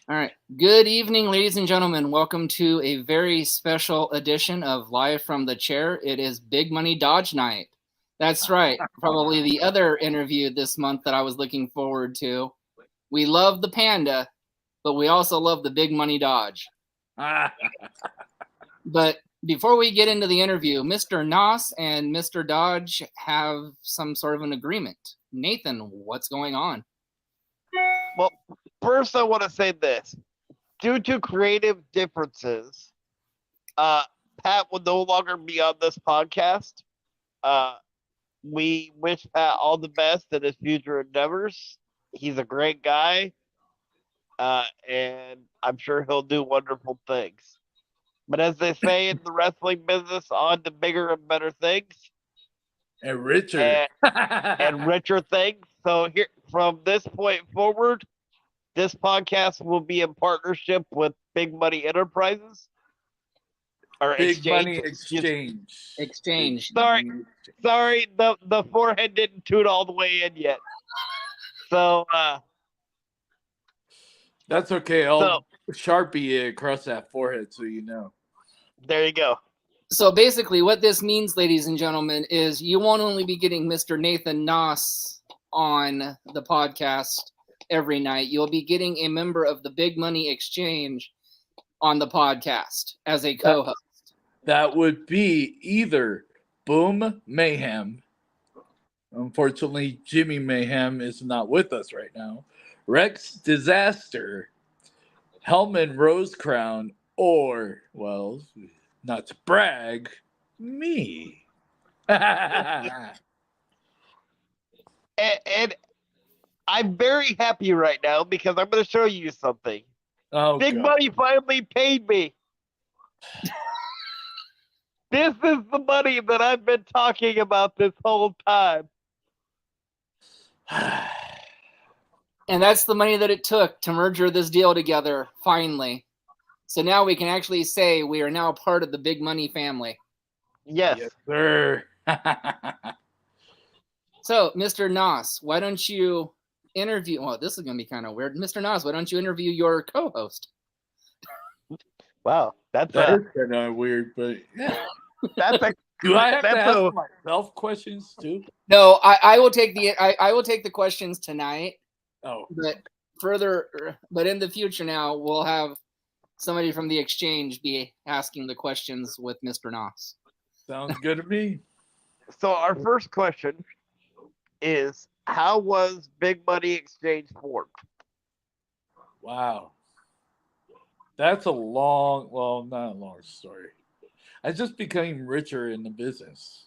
All right. Good evening, ladies and gentlemen. Welcome to a very special edition of Live from the Chair. It is Big Money Dodge Night. That's right. Probably the other interview this month that I was looking forward to. We love the Panda, but we also love the Big Money Dodge. But before we get into the interview, Mr. Nos and Mr. Dodge have some sort of an agreement. Nathan, what's going on? Well, first I want to say this. Due to creative differences, Pat will no longer be on this podcast. We wish Pat all the best in his future endeavors. He's a great guy, and I'm sure he'll do wonderful things. But as they say in the wrestling business, on to bigger and better things. And richer. And richer things. So here, from this point forward, this podcast will be in partnership with Big Money Enterprises. Or Big exchange. Money Exchange. Exchange. Sorry, the forehead didn't tune all the way in yet. So that's okay. I'll Sharpie it across that forehead so you know. There you go. So basically what this means, ladies and gentlemen, is you won't only be getting Mr. Nathan Nos on the podcast every night. You'll be getting a member of the Big Money Exchange on the podcast as a co-host. That would be either Boom Mayhem. Unfortunately, Jimmy Mayhem is not with us right now. Rex Disaster, Hellman Rosecrown, or, well, not to brag, me. And I'm very happy right now because I'm going to show you something. Oh, Big Money finally paid me. This is the money that I've been talking about this whole time. And that's the money that it took to merge this deal together, finally. So now we can actually say we are now part of the Big Money family. Yes. Yes, sir. So, Mr. Nos, why don't you interview... Well, this is going to be kind of weird. Mr. Nos, why don't you interview your co-host? Wow, that is kind of weird, but yeah. Do I have to ask myself questions too? No, I will take the questions tonight. Oh, but in the future now we'll have somebody from the exchange be asking the questions with Mr. Nos. Sounds good to me. So our first question is, how was Big Money Exchange formed? Wow. That's not a long story. I just became richer in the business.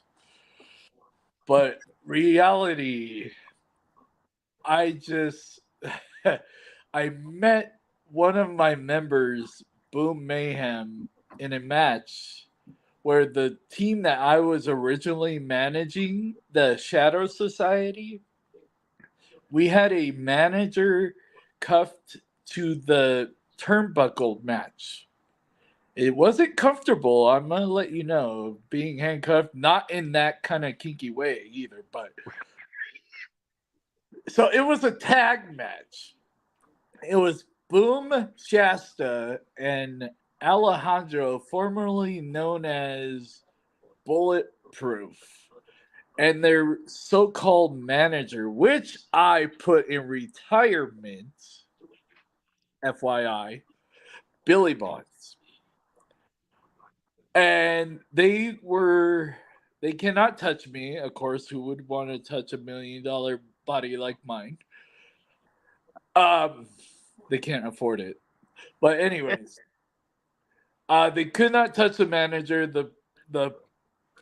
But reality, I met one of my members, Boom Mayhem, in a match where the team that I was originally managing, the Shadow Society, we had a manager cuffed to the turnbuckle match. It wasn't comfortable, I'm going to let you know, being handcuffed, not in that kind of kinky way either, but... So it was a tag match. It was Boom Shasta and Alejandro, formerly known as Bulletproof, and their so-called manager, which I put in retirement, FYI, Billy Bonds. And they cannot touch me, of course. Who would want to touch $1 million body like mine? They can't afford it. But anyways, they could not touch the manager. The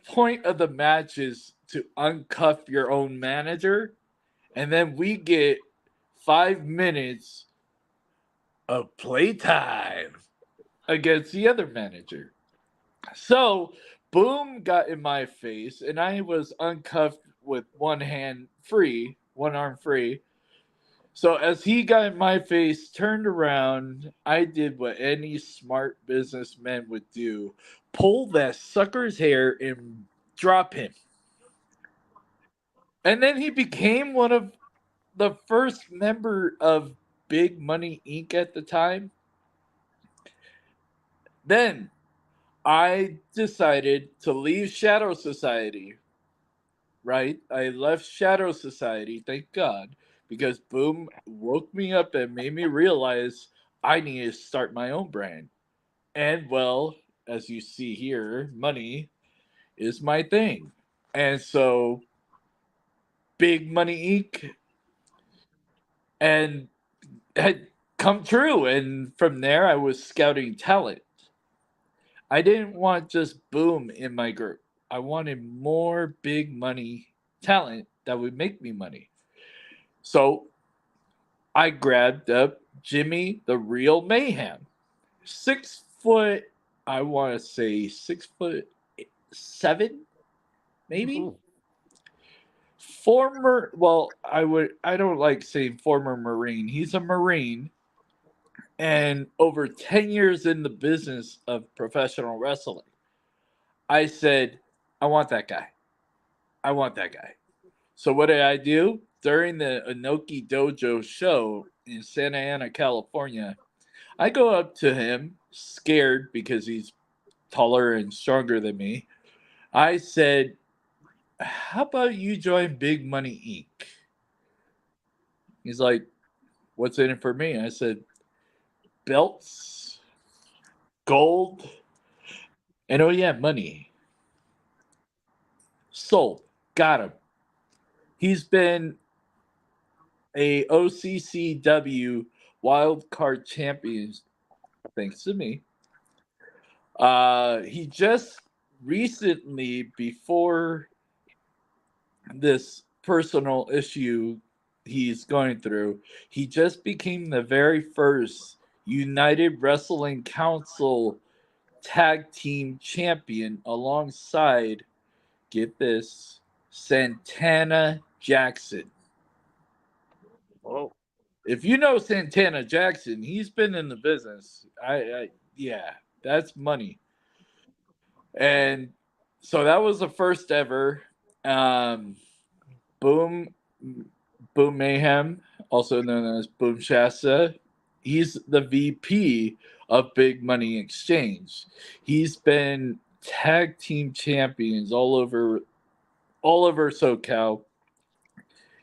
point of the match is to uncuff your own manager, and then we get 5 minutes of playtime against the other manager. So Boom got in my face, and I was uncuffed with one arm free. So as he got in my face, turned around, I did what any smart businessman would do: pull that sucker's hair and drop him. And then he became one of the first member of Big Money Inc. at the time. Then I decided to leave Shadow Society. Right? I left Shadow Society, thank God, because Boom woke me up and made me realize I need to start my own brand. And well, as you see here, money is my thing. And so Big Money Inc. and had come true. And from there, I was scouting talent. I didn't want just Boom in my group. I wanted more big money talent that would make me money. So I grabbed up Jimmy the Real Mayhem. 6 foot, I want to say 6'7", maybe. Ooh. Former, well, I don't like saying former Marine. He's a Marine and over 10 years in the business of professional wrestling. I said, I want that guy. I want that guy. So what did I do? During the Inoki Dojo show in Santa Ana, California, I go up to him, scared because he's taller and stronger than me. I said, how about you join Big Money Inc.? He's like, what's in it for me? I said, belts, gold, and oh yeah, money. Sold. Got him. He's been a OCCW wild card champion thanks to me. He just recently, before this personal issue he's going through, he just became the very first United Wrestling Council tag team champion alongside, get this, Santana Jackson. Whoa. If you know Santana Jackson, he's been in the business. Yeah, that's money. And so that was the first ever. Boom Mayhem, also known as Boom Shasta. He's the VP of Big Money Exchange. He's been tag team champions all over SoCal.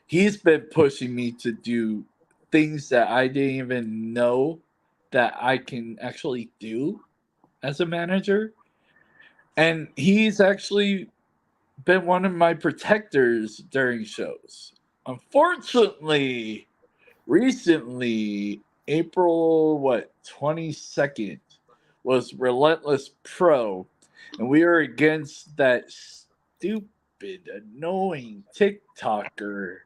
He's been pushing me to do things that I didn't even know that I can actually do as a manager. And he's actually been one of my protectors during shows. Unfortunately, recently, April 22nd was Relentless Pro, and we were against that stupid, annoying TikToker,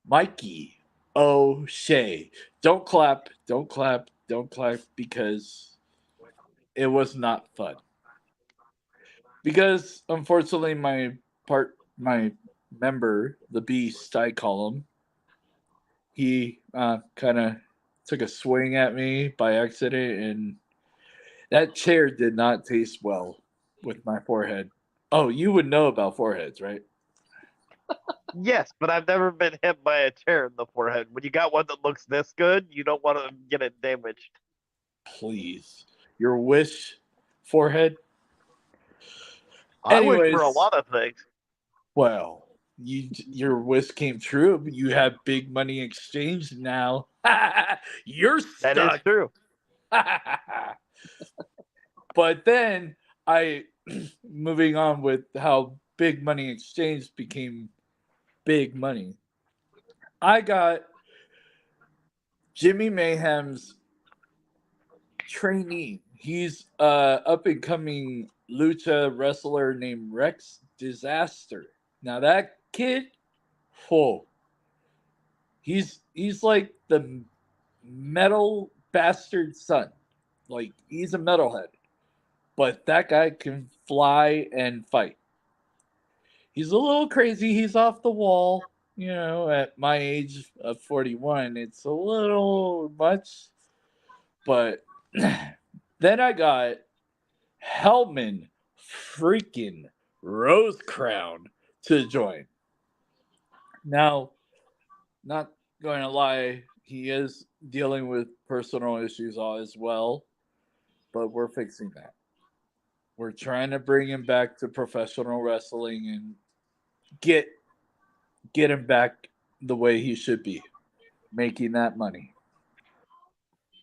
Mikey O'Shea. Don't clap, because it was not fun. Because unfortunately, my member, the Beast, I call him, he kind of took a swing at me by accident, and that chair did not taste well with my forehead. Oh, you would know about foreheads, right? Yes, but I've never been hit by a chair in the forehead. When you got one that looks this good, you don't want to get it damaged. Please. Your wish forehead? I wish for a Anyways. lot of things. Well, your wish came true. You have Big Money Exchange now. You're stuck. That is true. But then moving on with how Big Money Exchange became big money. I got Jimmy Mayhem's trainee. He's up and coming lucha wrestler named Rex Disaster. Now that kid, whoa, he's like the metal bastard son. Like, he's a metalhead, but that guy can fly and fight. He's a little crazy. He's off the wall. You know, at my age of 41, it's a little much. But then I got Hellman freaking Rose Crown to join. Now, not going to lie, He is dealing with personal issues as well, but we're fixing that. We're trying to bring him back to professional wrestling and get him back the way he should be, making that money.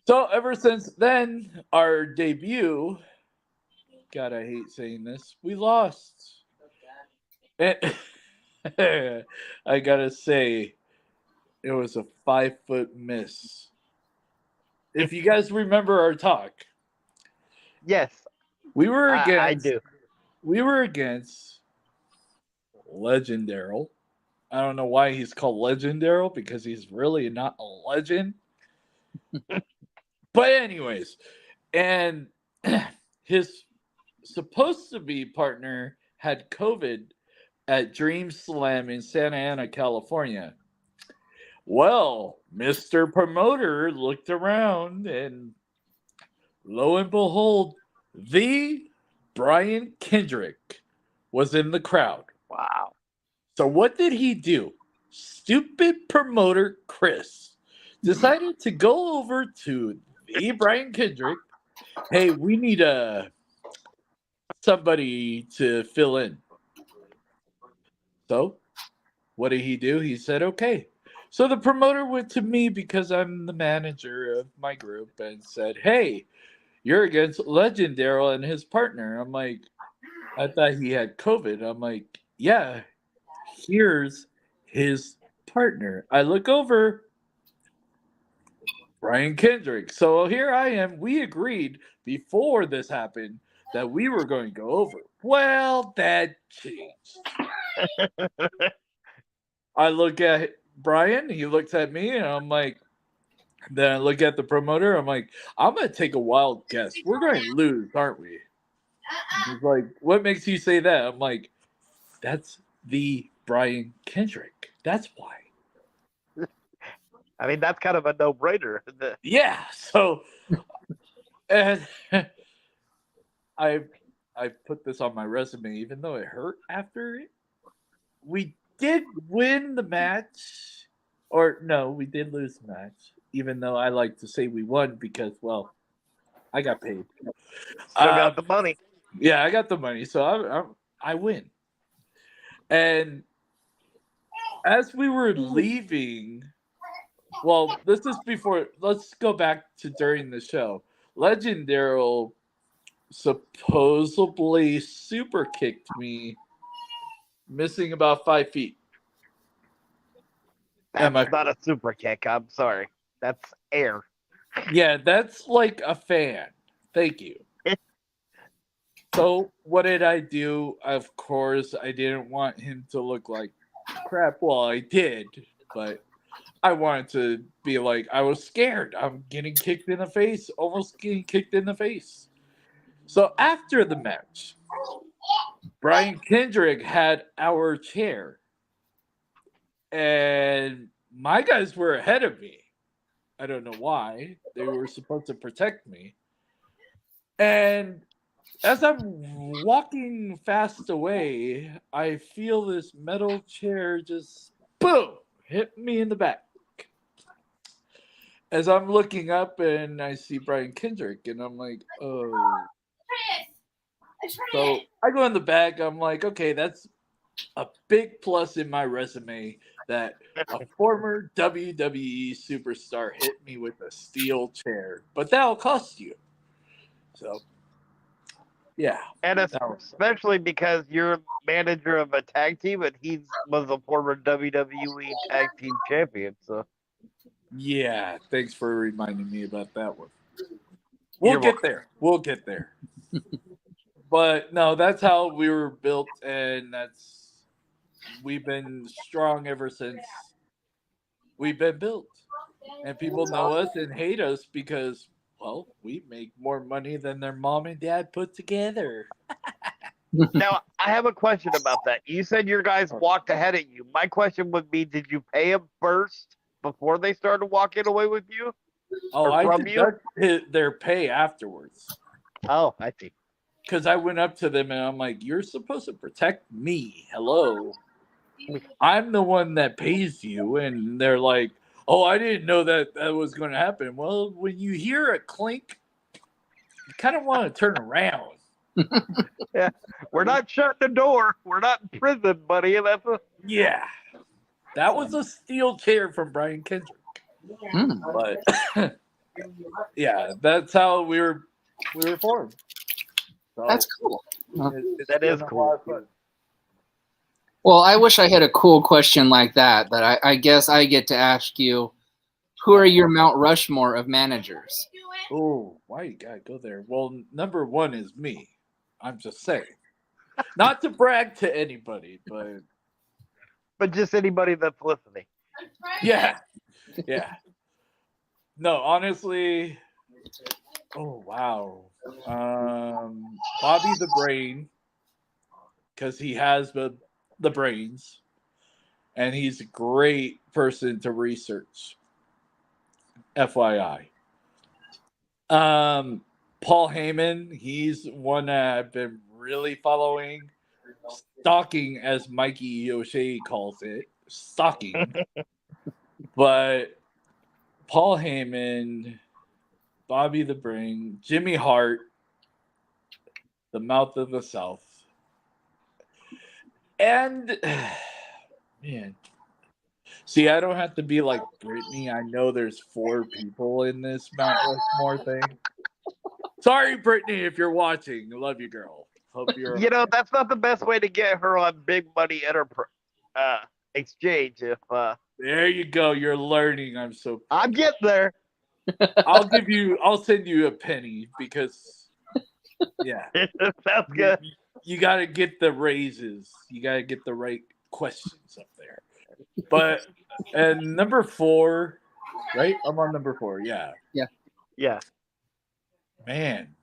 So ever since then, our debut, God, I hate saying this, we lost. And I gotta say, it was a 5-foot miss. If you guys remember our talk, Yes, we were I against do. Legend Daryl. I don't know why he's called Legend Daryl, because he's really not a legend. But anyways, and his supposed to be partner had COVID at Dream Slam in Santa Ana, California. Well, Mr. Promoter looked around, and lo and behold, the Brian Kendrick was in the crowd. Wow. So what did he do? Stupid promoter Chris decided to go over to the Brian Kendrick. Hey, we need somebody to fill in. So what did he do? He said, okay. So the promoter went to me, because I'm the manager of my group, and said, hey, you're against Legend Daryl and his partner. I'm like, I thought he had COVID. I'm like, yeah, here's his partner. I look over, Brian Kendrick. So here I am. We agreed before this happened that we were going to go over. Well, that changed. I look at Brian, he looks at me, and I'm like, then I look at the promoter, I'm like, I'm going to take a wild guess. We're going to lose, aren't we? He's like, what makes you say that? I'm like, that's the Brian Kendrick. That's why. I mean, that's kind of a no-brainer. Yeah. So, and I put this on my resume, even though it hurt after it. We did win the match, or no, we did lose the match. Even though I like to say we won, because, well, I got paid. Still got the money. Yeah, I got the money, so I win. And as we were leaving, well, this is before. Let's go back to during the show. Legend Daryl supposedly super kicked me, missing about 5 feet. That's not a super kick. I'm sorry. That's air. Yeah, that's like a fan. Thank you. So what did I do? Of course, I didn't want him to look like crap. Well, I did, but I wanted to be like, I was scared. I'm getting kicked in the face, almost getting kicked in the face. So after the match, Brian Kendrick had our chair, and my guys were ahead of me. I don't know why. They were supposed to protect me. And as I'm walking fast away, I feel this metal chair just, boom, hit me in the back. As I'm looking up, and I see Brian Kendrick, and I'm like, oh. So I go in the back. I'm like, okay, that's a big plus in my resume that a former WWE superstar hit me with a steel chair, but that'll cost you. So, yeah. And especially because you're manager of a tag team, and he was a former WWE tag team champion. So, yeah, thanks for reminding me about that one. We'll get there. We'll get there. But no, that's how we were built, and we've been strong ever since we've been built. And people know us and hate us because, well, we make more money than their mom and dad put together. now, I have a question about that. You said your guys walked ahead of you. My question would be, did you pay them first before they started walking away with you? Oh, I deduct their pay afterwards. Oh, I see. Because I went up to them and I'm like, you're supposed to protect me. Hello. I'm the one that pays you. And they're like, Oh, I didn't know that was going to happen. Well, when you hear a clink, you kind of want to turn around. Yeah, we're not shutting the door. We're not in prison, buddy. That's a Yeah, that was a steel chair from Brian Kendrick. Hmm. But yeah, that's how we were formed. So That's cool. That is been a cool. lot of fun. Well, I wish I had a cool question like that, but I guess I get to ask you, who are your Mount Rushmore of managers? Oh, why you gotta go there? Well, number one is me. I'm just saying. Not to brag to anybody, but just anybody that's listening. yeah. Yeah. No, honestly. Oh wow. Bobby the Brain, because he has the brains, and he's a great person to research. FYI. Paul Heyman, he's one that I've been really following, stalking, as Mikey O'Shea calls it, stalking. But Paul Heyman, Bobby the Brain, Jimmy Hart, the Mouth of the South, and man, see, I don't have to be like Brittany. I know there's 4 people in this Mount Rushmore thing. Sorry, Brittany, if you're watching. I love you, girl. Hope you're. You know, that's not the best way to get her on Big Money Enterprise Exchange. If There you go. You're learning. I'm getting there. I'll send you a penny because, yeah, Sounds good. you got to get the raises. You got to get the right questions up there. But, and number 4, right? I'm on number 4. Yeah. Yeah. Man,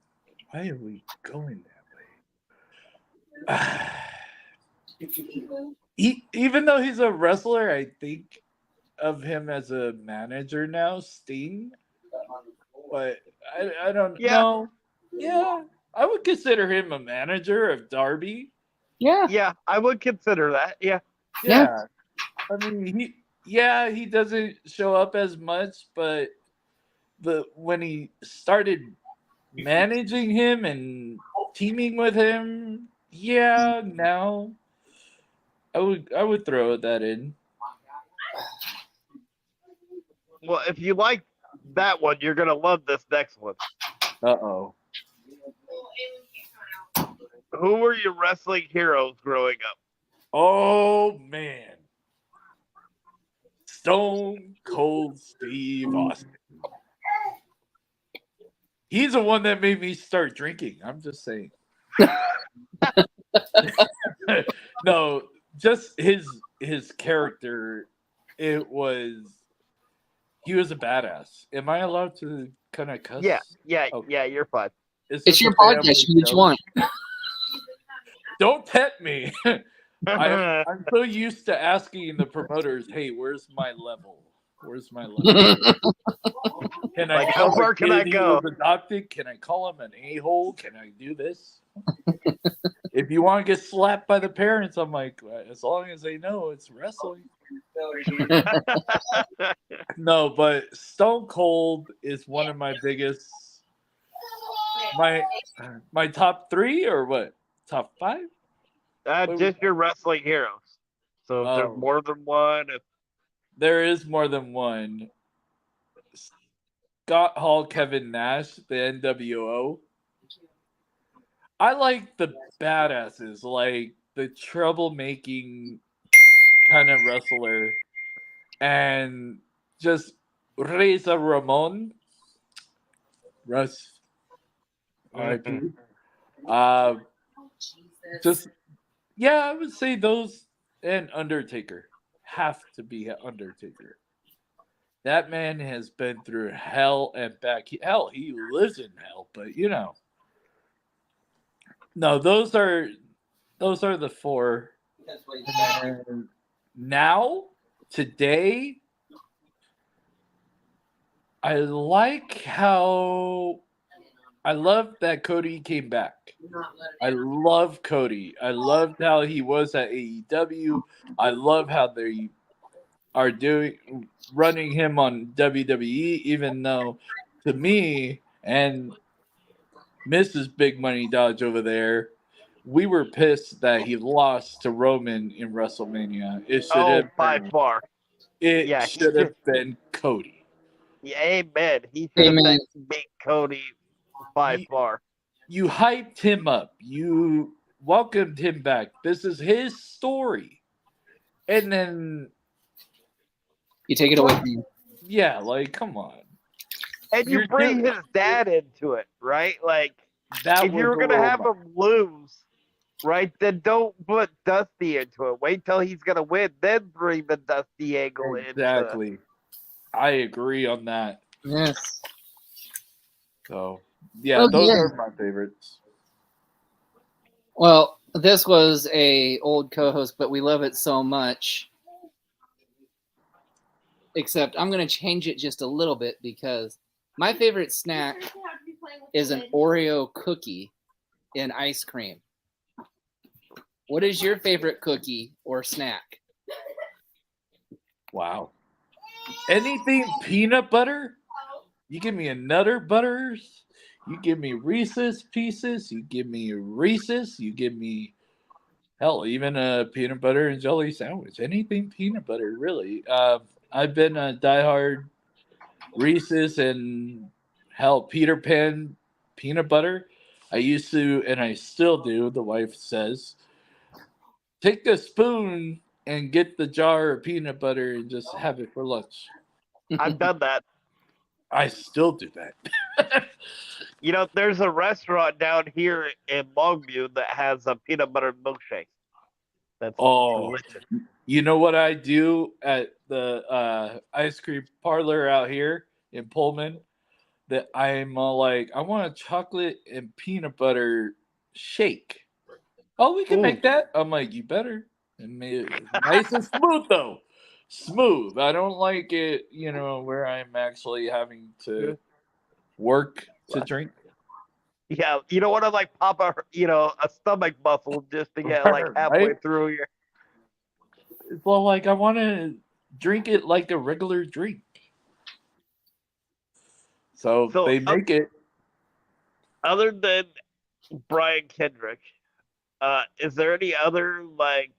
why are we going that way? Even though he's a wrestler, I think of him as a manager now, Sting. But I don't know. Yeah, I would consider him a manager of Darby. Yeah, I would consider that. Yeah. Yeah. I mean, he doesn't show up as much, but when he started managing him and teaming with him, yeah, now I would throw that in. Well, if you like that one, you're gonna love this next one. Uh-oh. Who were your wrestling heroes growing up? Oh man. Stone Cold Steve Austin. He's the one that made me start drinking. I'm just saying. No, just his character. He was a badass. Am I allowed to kind of cuss? Yeah, Okay. you're fine. It's your podcast. You do what you want. Don't pet me. I'm so used to asking the promoters, "Hey, where's my level? Where's my level? Can I Like, tell how far my can kid I he go?" was adopted? Can I call him an a-hole? Can I do this? If you want to get slapped by the parents, I'm like, as long as they know it's wrestling. No, but Stone Cold is one of my biggest, my top 3 or what? Top 5? Just your wrestling heroes. So if there's more than one. There is more than one. Scott Hall, Kevin Nash, the NWO. I like the badasses, like the troublemaking kind of wrestler, and just Reza Ramon, Russ, R.I.P. Just I would say those and Undertaker have to be Undertaker. That man has been through hell and back. He lives in hell, but no, those are the 4. And now, today, I like how I love that Cody came back. I love Cody. I loved how he was at AEW. I love how they are running him on WWE, even though to me and Mrs. Big Money Dodge over there, we were pissed that he lost to Roman in WrestleMania. Oh, by far. It Yeah, should have been Cody. Yeah, amen. He should have Amen. been beat Cody by far. You hyped him up. You welcomed him back. This is his story. And then You take it away from him. yeah, like come on. And you You're bring doing- his dad into it, right? Like, That if was you were a going to little have much. him lose, right, then don't put Dusty into it. Wait till he's going to win, then bring the Dusty angle into Exactly. I agree on that. Yes. So yeah, Oh, those yeah. are my favorites. Well, this was a old co-host, but we love it so much. Except I'm going to change it just a little bit because my favorite snack is an Oreo cookie in ice cream. What is your favorite cookie or snack? Wow. Anything peanut butter? You give me a Nutter Butters. You give me Reese's Pieces. You give me Reese's. You give me, hell, even a peanut butter and jelly sandwich. Anything peanut butter, really. I've been a diehard Reese's and, hell, Peter Pan peanut butter. I used to, and I still do, the wife says, take a spoon and get the jar of peanut butter and just have it for lunch. it. I've done that. I still do that. You know, there's a restaurant down here in Longview that has a peanut butter milkshake. That's delicious. You know what I do at the ice cream parlor out here in Pullman? That I'm like, I want a chocolate and peanut butter shake. Oh, we can make that. I'm like, you better. And made it nice and smooth though. Smooth. I don't like it, where I'm actually having to work to drink. Yeah, you don't want to like pop a stomach muscle just to get like halfway Right? through your. Well, like I want to drink it like a regular drink. So they make it. Other than Brian Kendrick, is there any other like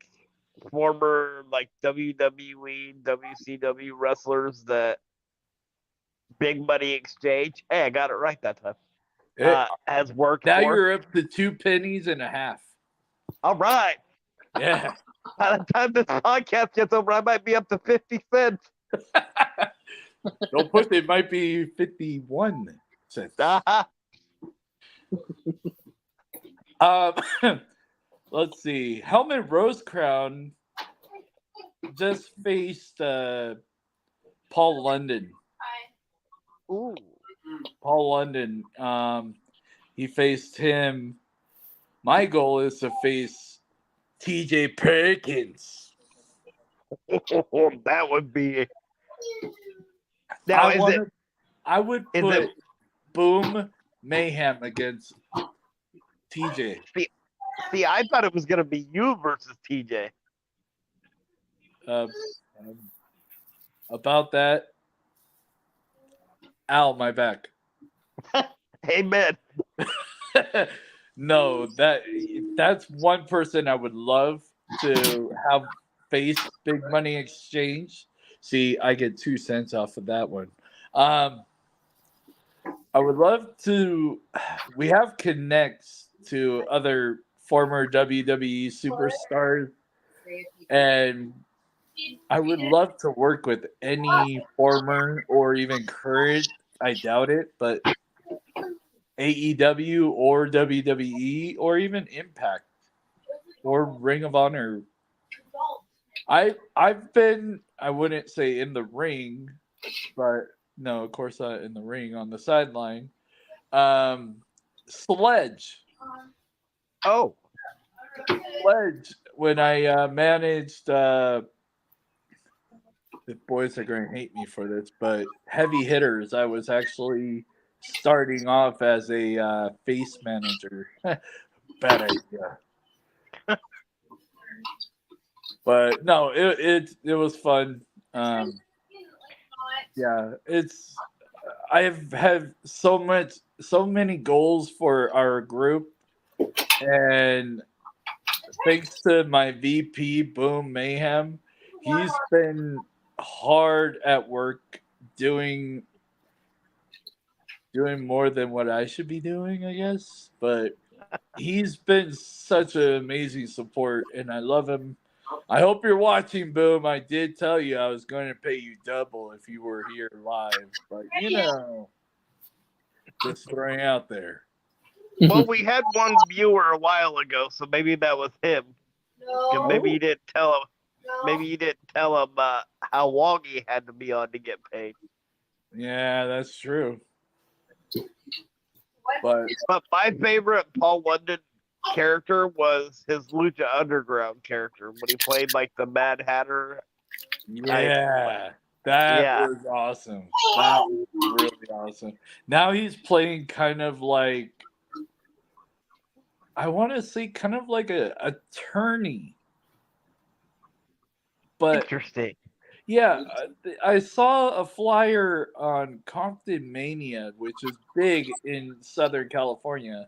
former like WWE, WCW wrestlers that Big Money Exchange? Hey, I got it right that time. Has worked Now for. you're up to 2 pennies and a half. All right. Yeah. By the time this podcast gets over, I might be up to 50 cents. Don't push it. It might be 51 cents. Let's see. Helmet Rosecrown just faced Paul London. Ooh. Paul London. He faced him. My goal is to face TJ Perkins. That would be. Now, I would put Boom Mayhem against TJ. See, I thought it was going to be you versus TJ. About that, ow, my back. Amen. No, that's one person I would love to have face Big Money Exchange. See, I get 2 cents off of that one. I would love to. We have connects to other former WWE superstars, and I would love to work with any former or even current. I doubt it, but AEW or WWE or even Impact or Ring of Honor. I've been, I wouldn't say in the ring, but no, of course not in the ring, on the sideline. Sledge. Oh. Sledge. When I managed, the boys are going to hate me for this, but Heavy Hitters, I was actually starting off as a face manager. Bad idea. But no, it was fun. Um, yeah, it's I have had so many goals for our group, and thanks to my VP Boom Mayhem, he's been hard at work doing more than what I should be doing, I guess. But he's been such an amazing support, and I love him. I hope you're watching, Boom. I did tell you I was going to pay you double if you were here live, but just throwing out there. Well, we had one viewer a while ago, so maybe that was him. Maybe you didn't tell him. Maybe you didn't tell him how long he had to be on to get paid. Yeah, that's true. But my favorite Paul London character was his Lucha Underground character when he played like the Mad Hatter. yeah, that was awesome. That was really awesome. Now he's playing kind of like, I want to say kind of like a attorney. But interesting. Yeah, I saw a flyer on Compton Mania, which is big in Southern California,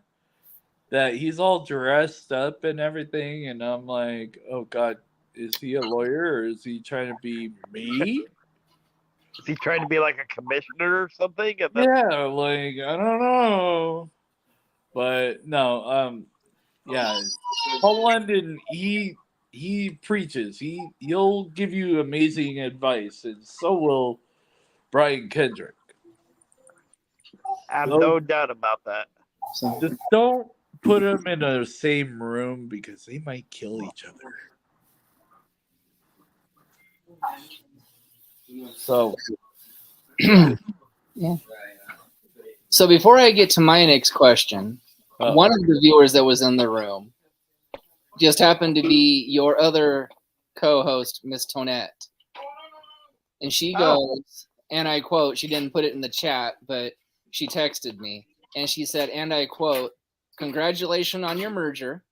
that he's all dressed up and everything, and I'm like, oh God, is he a lawyer or is he trying to be me? Is he trying to be like a commissioner or something? Yeah, like I don't know, but no, yeah, Paul London, he preaches. He'll give you amazing advice, and so will Brian Kendrick. I have no doubt about that. Just don't put them in the same room because they might kill each other. So, yeah. So before I get to my next question, one of the viewers that was in the room just happened to be your other co-host, Miss Tonette. And she goes, and I quote, she didn't put it in the chat, but she texted me. And she said, and I quote, congratulations on your merger.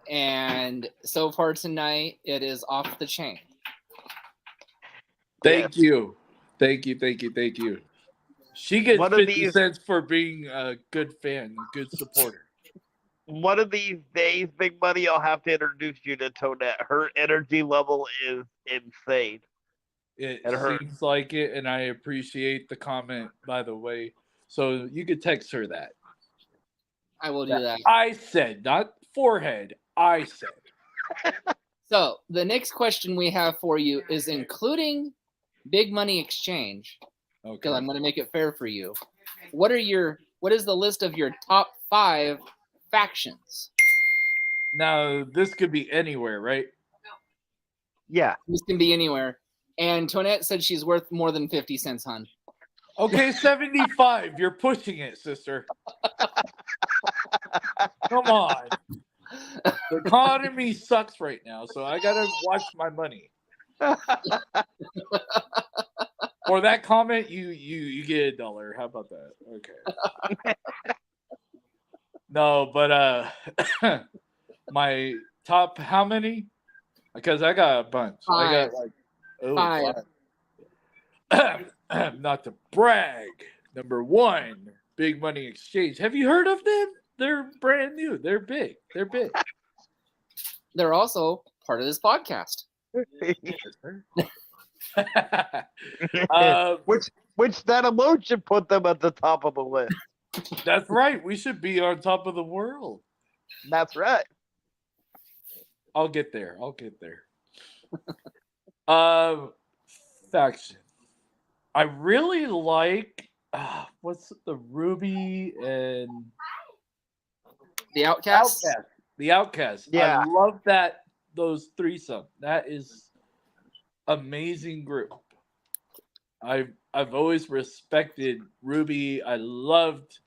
And so far tonight, it is off the chain. Thank you. She gets 50 cents for being a good fan, a good supporter. One of these days, Big Money, I'll have to introduce you to Tonette. Her energy level is insane. It seems like it, and I appreciate the comment, by the way. So you could text her that. I will do that. I said, not forehead. I said. So the next question we have for you is including Big Money Exchange. Because I'm going to make it fair for you. What is the list of your top 5 factions? Now, this could be anywhere, right? Yeah. This can be anywhere. And Tonette said she's worth more than 50 cents, hon. Okay, 75. You're pushing it, sister. Come on. The economy sucks right now, so I got to watch my money. For that comment, you get $1. How about that? Okay. No, but my top how many? Because I got a bunch. 5. I got like 5. Not to brag. Number 1, Big Money Exchange. Have you heard of them? They're brand new. They're big. They're also part of this podcast. Which that emotion put them at the top of the list. That's right. We should be on top of the world. That's right. I'll get there. Faction. I really like what's the Ruby and the Outcast. The Outcast. Yeah, I love that. Those threesome. That is amazing group. I've always respected Ruby. I loved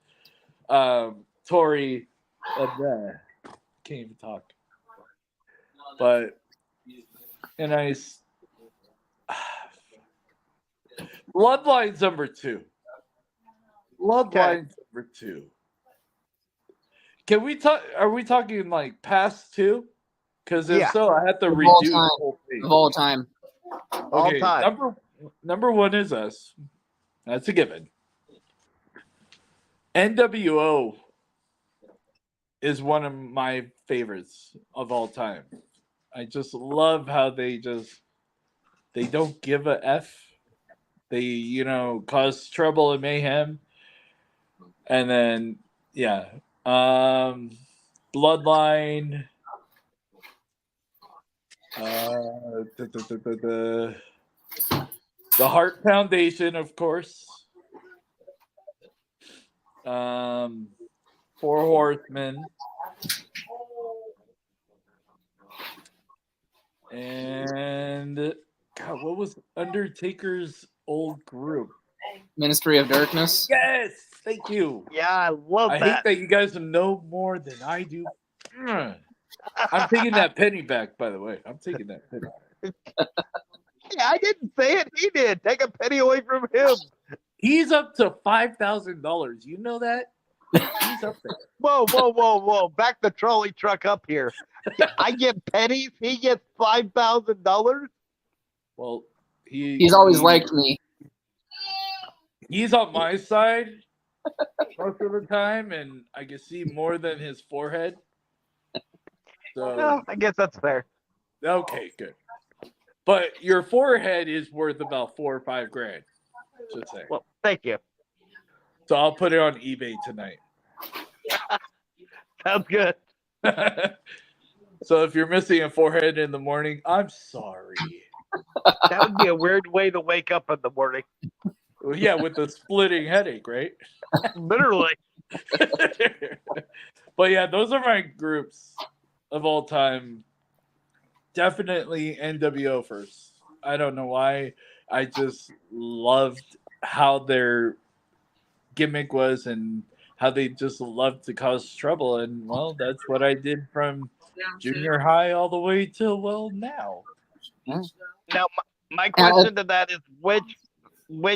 Tori. Can't even talk. But Bloodline's number 2. Bloodline's number 2. Can we talk? Are we talking like past 2? Because if Yeah. so, I have to Of all redo the time. whole thing. Of all time. All Okay, time. number one is us. That's a given. NWO is one of my favorites of all time. I just love how they don't give a F. They, cause trouble and mayhem. And then yeah. Bloodline. The Heart Foundation, of course. Four Horsemen. And God, what was Undertaker's old group? Ministry of Darkness. Yes, thank you. Yeah, I love I hate that you guys know more than I do. I'm taking that penny back, by the way. I'm taking that penny back. Yeah, I didn't say it. He did. Take a penny away from him. He's up to $5,000. You know that? He's up there. Whoa. Back the trolley truck up here. I get pennies. He gets $5,000. Well, He's always liked me. He's on my side most of the time, and I can see more than his forehead. So Well, I guess that's fair. okay, good. But your forehead is worth about $4 or $5 grand. Should say. Well, thank you. So I'll put it on eBay tonight. Sounds good. So if you're missing a forehead in the morning, I'm sorry. That would be a weird way to wake up in the morning. Well, yeah, with a splitting headache, right? Literally. But yeah, those are my groups of all time. Definitely NWO first. I don't know why. I just loved how their gimmick was and how they just loved to cause trouble. And well, that's what I did from junior high all the way till now. Now, my question to that is which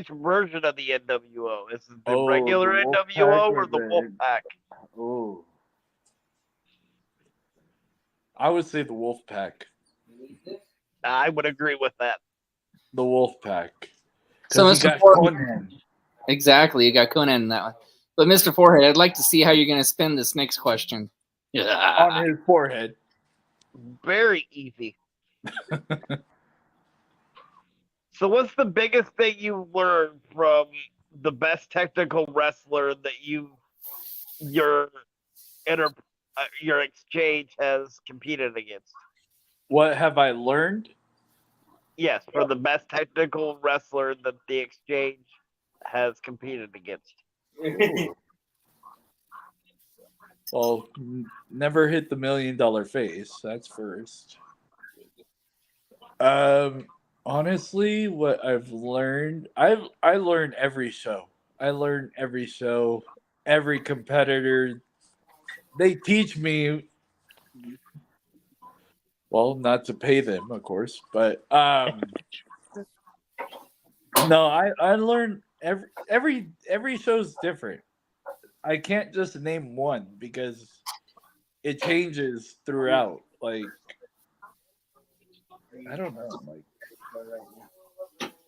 version of the NWO? Is it the regular the Wolfpack NWO or the Wolfpack? Oh, I would say the Wolfpack. I would agree with that. The Wolfpack. So Because you Mr. got Forehead, Conan. exactly, you got Conan in that one. But Mr. Forehead, I'd like to see how you're going to spin this next question. On his forehead. Very easy. So what's the biggest thing you learned from the best technical wrestler that your exchange has competed against? What have I learned? Yes, for the best technical wrestler that the exchange has competed against. Well, never hit the $1 million face. That's first. Honestly, what I've learned, I learn every show. I learn every show, every competitor. They teach me. Well, not to pay them, of course, but no, I learn every show's different. I can't just name one because it changes throughout. Like I don't know. Like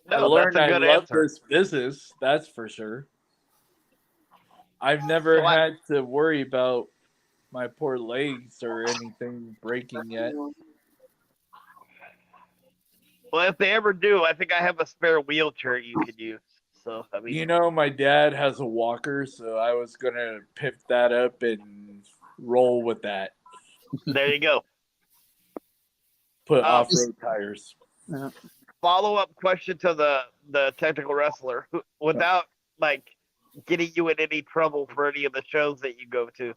I No, learned that's a I good love answer. this business. That's for sure. I've never had to worry about my poor legs or anything breaking yet. Well, if they ever do, I think I have a spare wheelchair you could use. So I mean, You know, my dad has a walker, so I was gonna pick that up and roll with that. there you go. Put off-road tires. Follow-up question to the technical wrestler, without like getting you in any trouble for any of the shows that you go to.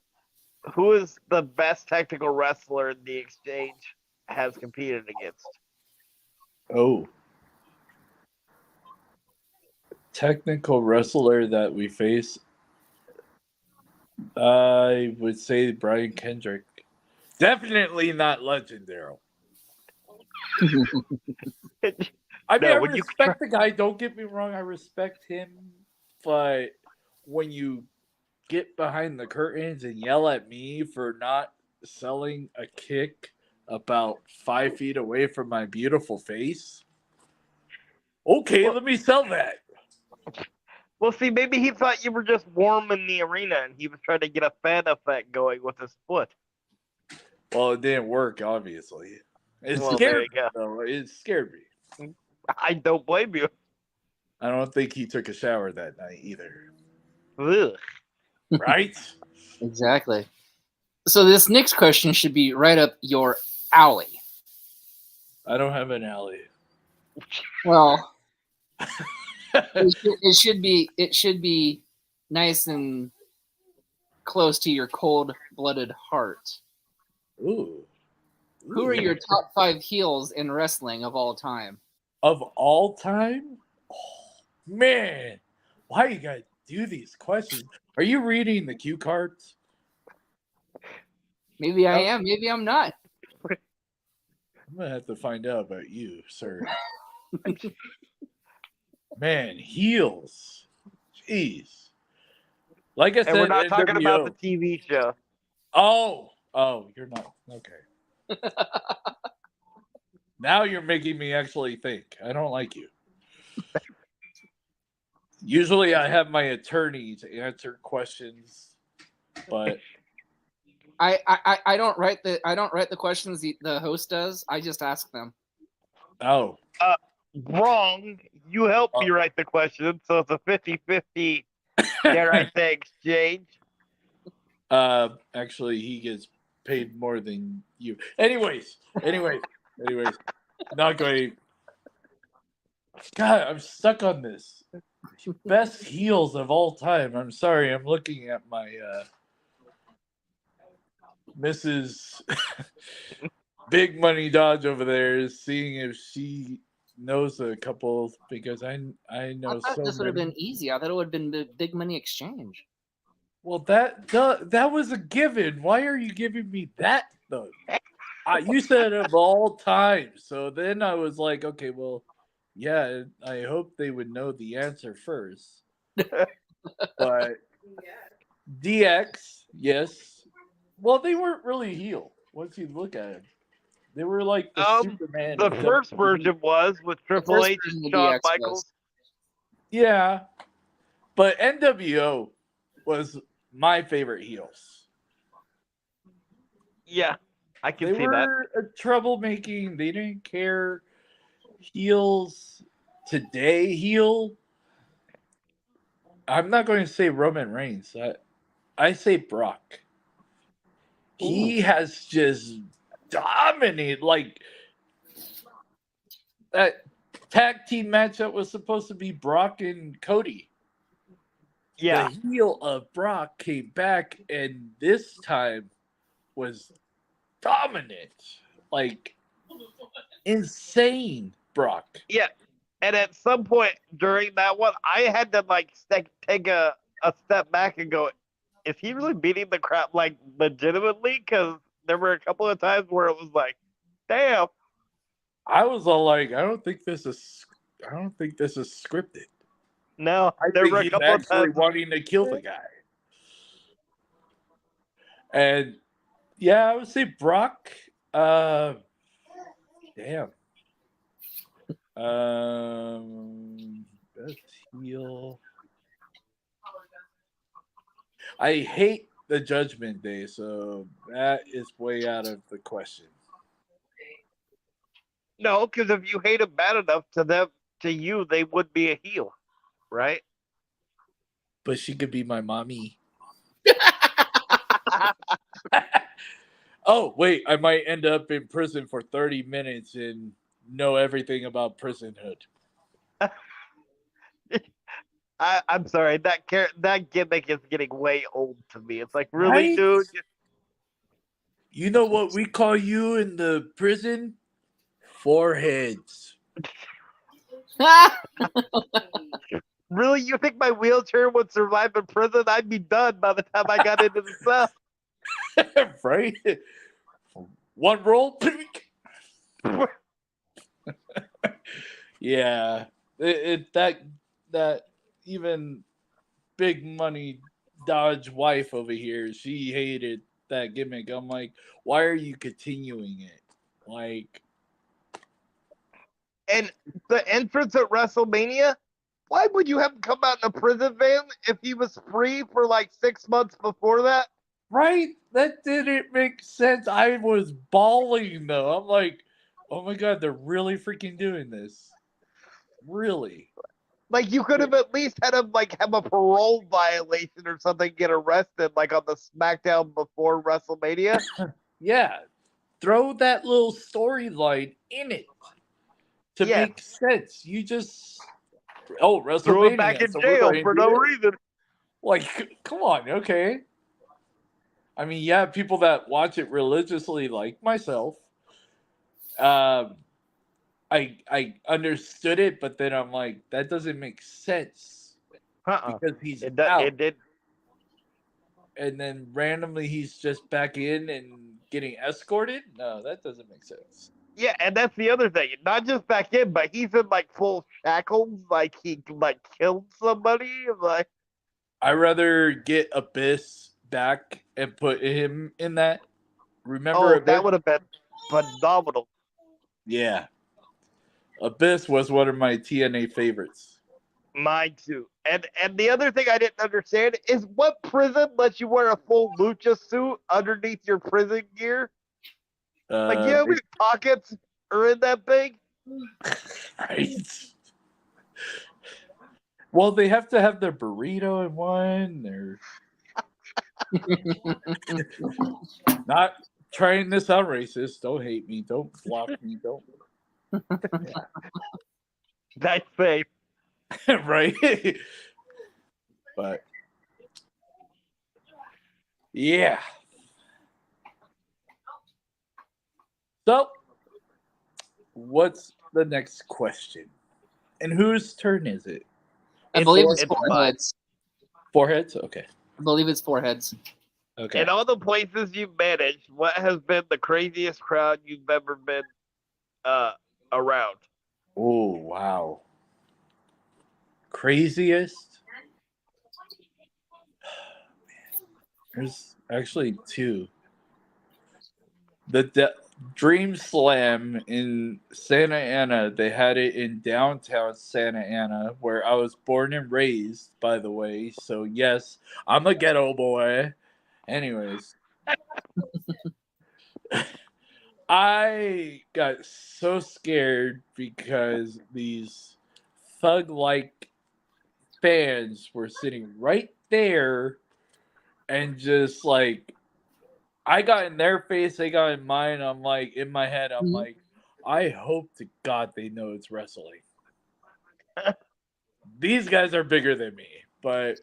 Who is the best technical wrestler the exchange has competed against? Oh. Technical wrestler that we face, I would say Brian Kendrick. Definitely not legendary. I mean, I respect the guy. Don't get me wrong. I respect him. But when you get behind the curtains and yell at me for not selling a kick about 5 feet away from my beautiful face. Okay, let me sell that. Well, see, maybe he thought you were just warm in the arena, and he was trying to get a fan effect going with his foot. Well, it didn't work, obviously. It Well, there scared you me, go. though. It scared me. I don't blame you. I don't think he took a shower that night either. Ugh. Right? Exactly. So this next question should be right up your alley. I don't have an alley. Well, it should be nice and close to your cold-blooded heart. Ooh. Who are your top 5 heels in wrestling of all time? Of all time? Oh, man. Why you gotta do these questions? Are you reading the cue cards? Maybe I am, maybe I'm not. I'm gonna have to find out about you, sir. Man, heels. Jeez. Like I said, And we're not talking about the NWO. TV show. Oh, you're not. Okay. Now you're making me actually think. I don't like you. Usually I have my attorney to answer questions, but I don't write the questions the host does. I just ask them. oh. Wrong. You helped me write the question, so it's a 50-50, dare I say, exchange. Actually he gets paid more than you. Anyways. Not going. God, I'm stuck on this. Best heels of all time. I'm sorry, I'm looking at my Mrs. Big Money Dodge over there, seeing if she knows a couple, because I know I thought so this would have many. been easy. I thought it would have been the Big Money Exchange. Well, that was a given. Why are you giving me that though? You said of all time, so then I was like, okay, well, yeah, I hope they would know the answer first. But DX, yes. Well, they weren't really heel. Once you look at it, they were like the Superman. The of first WWE. version was with Triple first H version and of Shawn DX was. Michaels. Yeah, but NWO was my favorite heels. Yeah, I can They see that. were troublemaking. They didn't care. Heels today, heel. I'm not going to say Roman Reigns. I say Brock. He has just dominated. Like that tag team match that was supposed to be Brock and Cody. Yeah, The heel of Brock came back, and this time was dominant. Like insane Brock. yeah. And at some point during that one, I had to like take a step back and go, is he really beating the crap like legitimately? Because there were a couple of times where it was like, damn. I was all like, I don't think this is scripted. No, I there think were a he's couple of actually times. wanting to kill the guy. And yeah, I would say Brock. Damn. Best heel. I hate the Judgment Day, so that is way out of the question. No, because if you hate them bad enough to you, they would be a heel, right? But she could be my mommy. Oh, wait, I might end up in prison for 30 minutes and know everything about prisonhood. I'm sorry, that gimmick is getting way old to me. It's like, really, Right? dude? You know what we call you in the prison? Foreheads. Really, you think my wheelchair would survive in prison? I'd be done by the time I got into the cell. Right? One roll. Yeah. That even Big Money Dodge wife over here, she hated that gimmick. I'm like, why are you continuing it? Like, And the entrance at WrestleMania, why would you have him come out in a prison van if he was free for like 6 months before that? right? That didn't make sense. I was bawling though. I'm like, oh my god, they're really freaking doing this. Really? Like you could have at least had him like have a parole violation or something, get arrested like on the SmackDown before WrestleMania. Yeah. Throw that little storyline in it to Yes. make sense. You just WrestleMania. Threw him back in so we're jail going for to no do it. reason. Like, come on, okay. I mean, yeah, people that watch it religiously, like myself, I understood it, but then I'm like, that doesn't make sense because he's out, It did. and then randomly he's just back in and getting escorted. No, that doesn't make sense. Yeah, and that's the other thing. Not just back in, but he's in like full shackles, like he like killed somebody. Like, I'd rather get Abyss back and put him in that. Remember Abyss? That would have been phenomenal. Yeah. Abyss was one of my TNA favorites. Mine too. And the other thing I didn't understand is what prison lets you wear a full lucha suit underneath your prison gear? Like, you know how many pockets are in that thing? Right. Well, they have to have their burrito in one. They're not trying this out racist. Don't hate me. Don't block me. Don't. That's safe. Right. But yeah. So, what's the next question? And whose turn is it? I believe it's it's foreheads. Foreheads? Okay. I believe it's foreheads. Okay. In all the places you've managed, what has been the craziest crowd you've ever been around? Oh, wow. Craziest? There's actually two. The Dream Slam in Santa Ana, they had it in downtown Santa Ana, where I was born and raised, by the way. So, yes, I'm a ghetto boy. Anyways. I got so scared because these thug-like fans were sitting right there and just like, I got in their face, they got in mine. I'm like, in my head, I'm like, I hope to God they know it's wrestling. These guys are bigger than me, but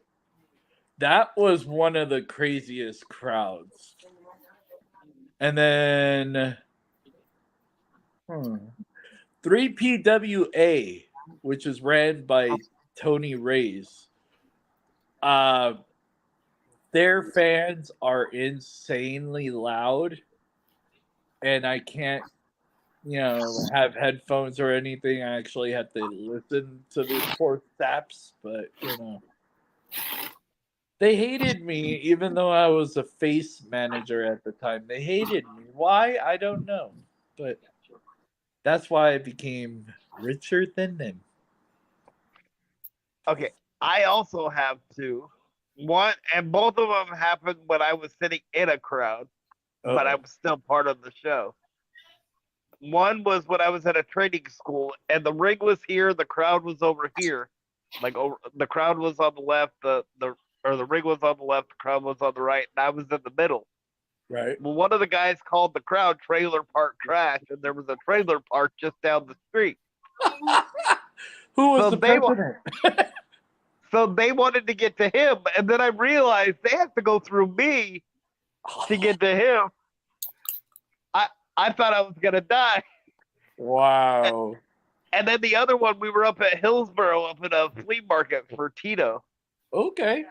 that was one of the craziest crowds. And then 3PWA, which is ran by Tony Reyes. Their fans are insanely loud, and I can't, have headphones or anything. I actually have to listen to these poor saps, but they hated me, even though I was a face manager at the time. They hated me. Why? I don't know, but that's why I became richer than them. Okay, I also have two. One, and both of them happened when I was sitting in a crowd, but I was still part of the show. One was when I was at a training school, and the ring was here, the crowd was over here. The crowd was on the left, the ring was on the left, the crowd was on the right, and I was in the middle. Right. Well, one of the guys called the crowd trailer park trash, and there was a trailer park just down the street. Who was the president? So they wanted to get to him, and then I realized they have to go through me to get to him. I thought I was gonna die. Wow. And then the other one, we were up at Hillsboro, up at a flea market for Tito. Okay.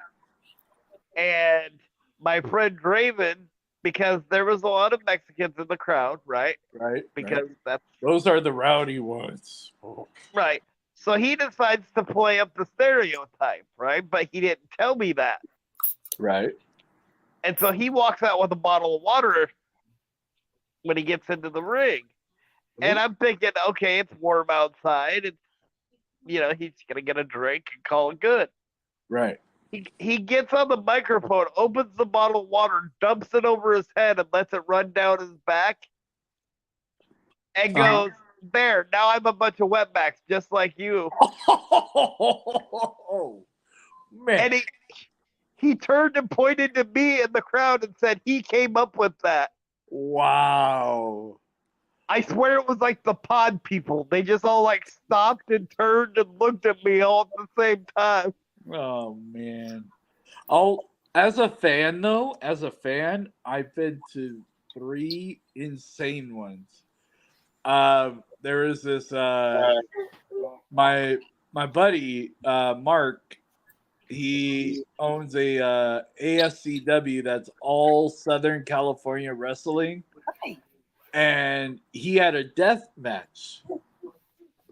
And my friend Draven, because there was a lot of Mexicans in the crowd, right? Right. Because those are the rowdy ones. Right. So he decides to play up the stereotype, right? But he didn't tell me that. Right. And so he walks out with a bottle of water when he gets into the ring. And I'm thinking, okay, it's warm outside, and he's gonna get a drink and call it good. Right. He gets on the microphone, opens the bottle of water, dumps it over his head, and lets it run down his back, and goes, "There, now I'm a bunch of wetbacks, just like you." Oh, man. And he turned and pointed to me in the crowd and said he came up with that. Wow. I swear it was like the pod people. They just all like stopped and turned and looked at me all at the same time. Oh, man. Oh, as a fan, I've been to 3 insane ones. There was this my buddy Mark. He owns a ASCW that's all Southern California wrestling, and he had a death match.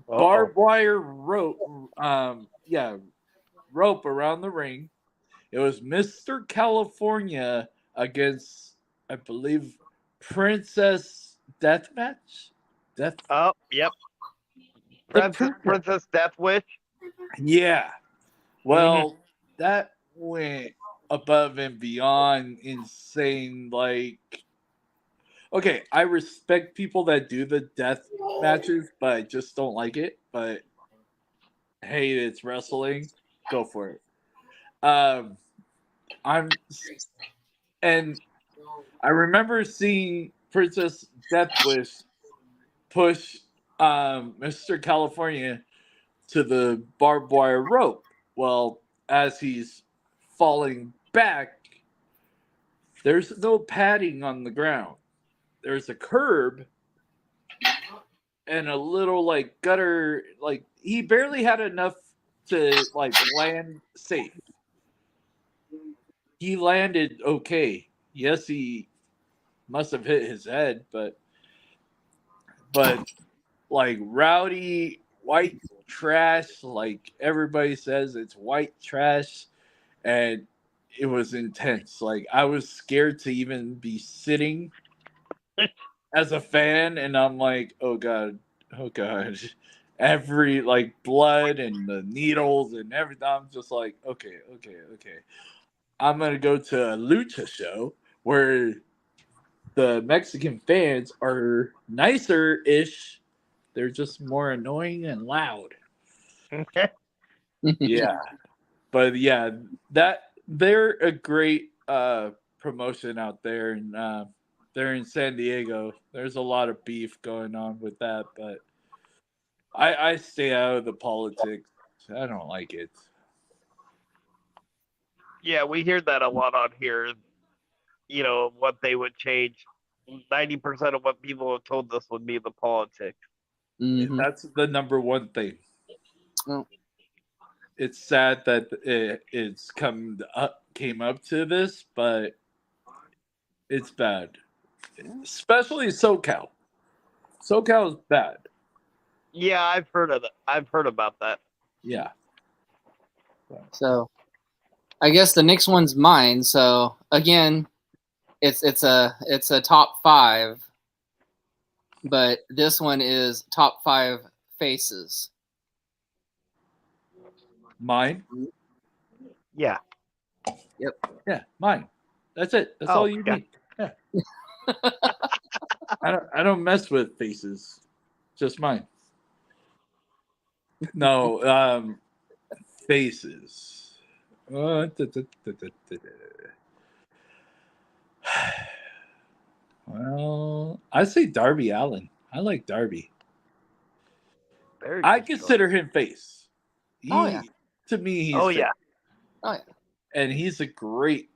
Barbed wire rope, rope around the ring. It was Mr. California against, I believe, Princess Deathmatch. Oh, yep. Princess Death Wish. Yeah. Well, that went above and beyond insane. Like, okay, I respect people that do the death matches, but I just don't like it. But hey, it's wrestling. Go for it. And I remember seeing Princess Deathwish push Mr. California to the barbed wire rope. Well, as he's falling back, there's no padding on the ground. There's a curb and a little like gutter. Like he barely had enough to like land safe. He landed okay. Yes, he must have hit his head, but like rowdy white trash, like everybody says it's white trash, and it was intense. Like I was scared to even be sitting as a fan, and I'm like, oh god, every like blood and the needles and everything. I'm just like, okay. I'm gonna go to a lucha show where the Mexican fans are nicer ish. They're just more annoying and loud. Yeah. But yeah, that they're a great promotion out there, and they're in San Diego. There's a lot of beef going on with that, but I stay out of the politics. I don't like it. Yeah, we hear that a lot on here. What they would change. 90% of what people have told us would be the politics. Mhm. That's the number one thing. Oh. It's sad that it's came up to this, but it's bad, especially SoCal. SoCal is bad. Yeah, I've heard of that. I've heard about that. Yeah. So, I guess the next one's mine. So again, it's a top 5, but this one is top 5 faces. Mine? Yeah. Yeah, mine. That's it. That's all you need. Yeah. I don't mess with faces. Just mine. No, faces. Well, I say Darby Allin. I like Darby. I consider him face. To me, he's face. Yeah. Oh yeah. And he's a great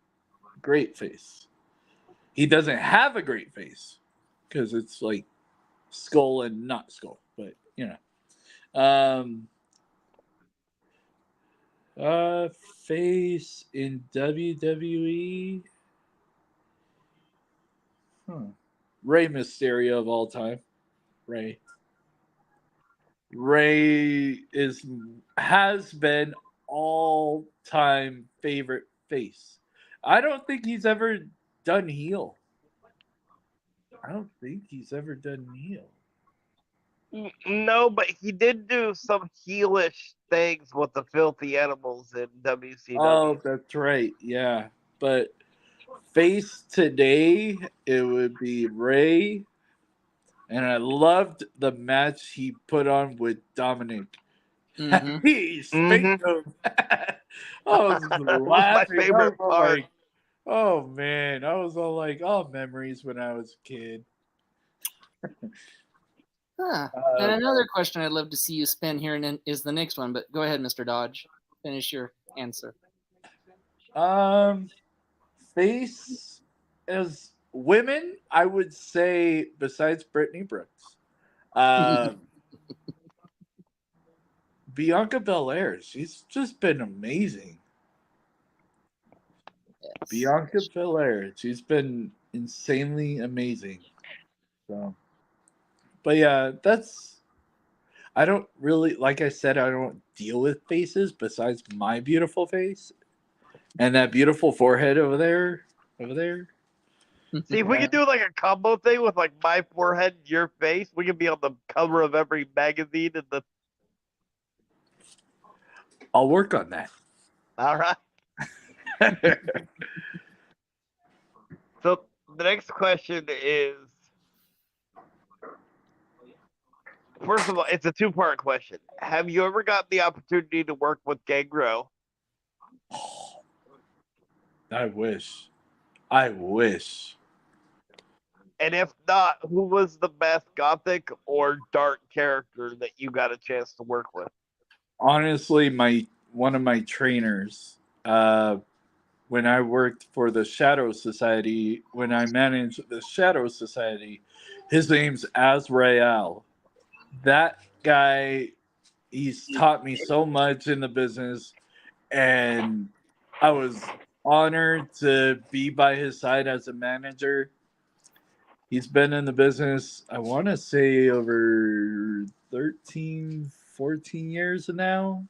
face. He doesn't have a great face because it's like skull and not skull, but face in WWE. Rey Mysterio of all time. Rey has been all time favorite face. I don't think he's ever done heel. No, but he did do some heelish things with the Filthy Animals in WCW. Oh, that's right. Yeah. But face today, it would be Ray. And I loved the match he put on with Dominic. Hmm. He Mm-hmm. spanked him. I was That was my laughing. I favorite was all part. like, oh man. I was all like, oh, memories when I was a kid. Huh. And another question I'd love to see you spin here is the next one, but go ahead, Mr. Dodge. Finish your answer. Face as women, I would say, besides Brittany Brooks, Bianca Belair. She's just been amazing. Yes. Bianca Belair. She's been insanely amazing. So, but yeah, that's. I don't really, like I said, I don't deal with faces besides my beautiful face and that beautiful forehead over there. Over there. See, if we could do like a combo thing with like my forehead and your face, we could be on the cover of every magazine in the. I'll work on that. All right. So the next question is, first of all, it's a two-part question. Have you ever got the opportunity to work with Gangrel? I wish. I wish. And if not, who was the best gothic or dark character that you got a chance to work with? Honestly, one of my trainers, when I worked for the Shadow Society, when I managed the Shadow Society, his name's Azrael. That guy, he's taught me so much in the business, and I was honored to be by his side as a manager. He's been in the business, I want to say, over 13, 14 years now.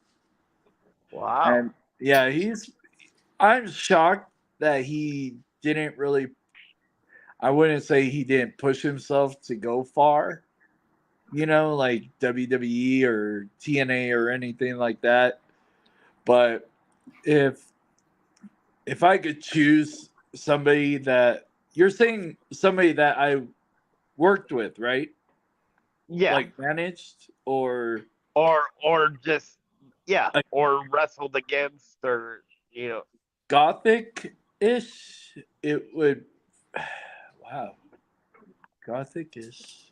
Wow. And yeah, I'm shocked that he didn't really, I wouldn't say he didn't push himself to go far, like WWE or TNA or anything like that. But if I could choose somebody that you're saying somebody that I worked with, right? Yeah. Like managed or or just like or wrestled against or gothic ish, it would wow. Gothic ish.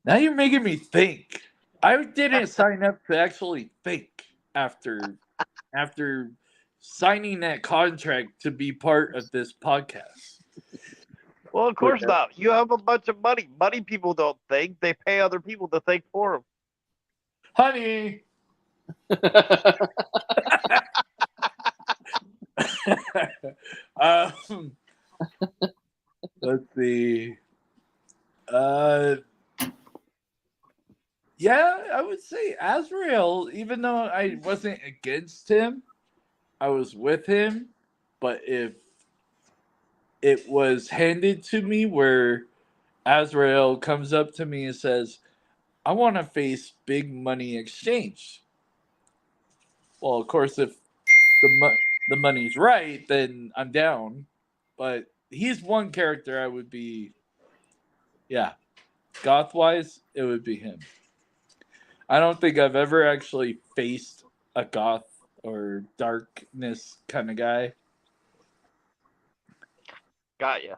Now you're making me think. I didn't sign up to actually think after signing that contract to be part of this podcast. Well, of course not. You have a bunch of money. Money people don't think. They pay other people to think for them. Honey. Let's see. Yeah, I would say Azrael, even though I wasn't against him, I was with him. But if it was handed to me where Azrael comes up to me and says, I want to face Big Money Exchange. Well, of course, if the money's right, then I'm down. But he's one character I would be, yeah, goth wise, it would be him. I don't think I've ever actually faced a goth or darkness kind of guy. Got you.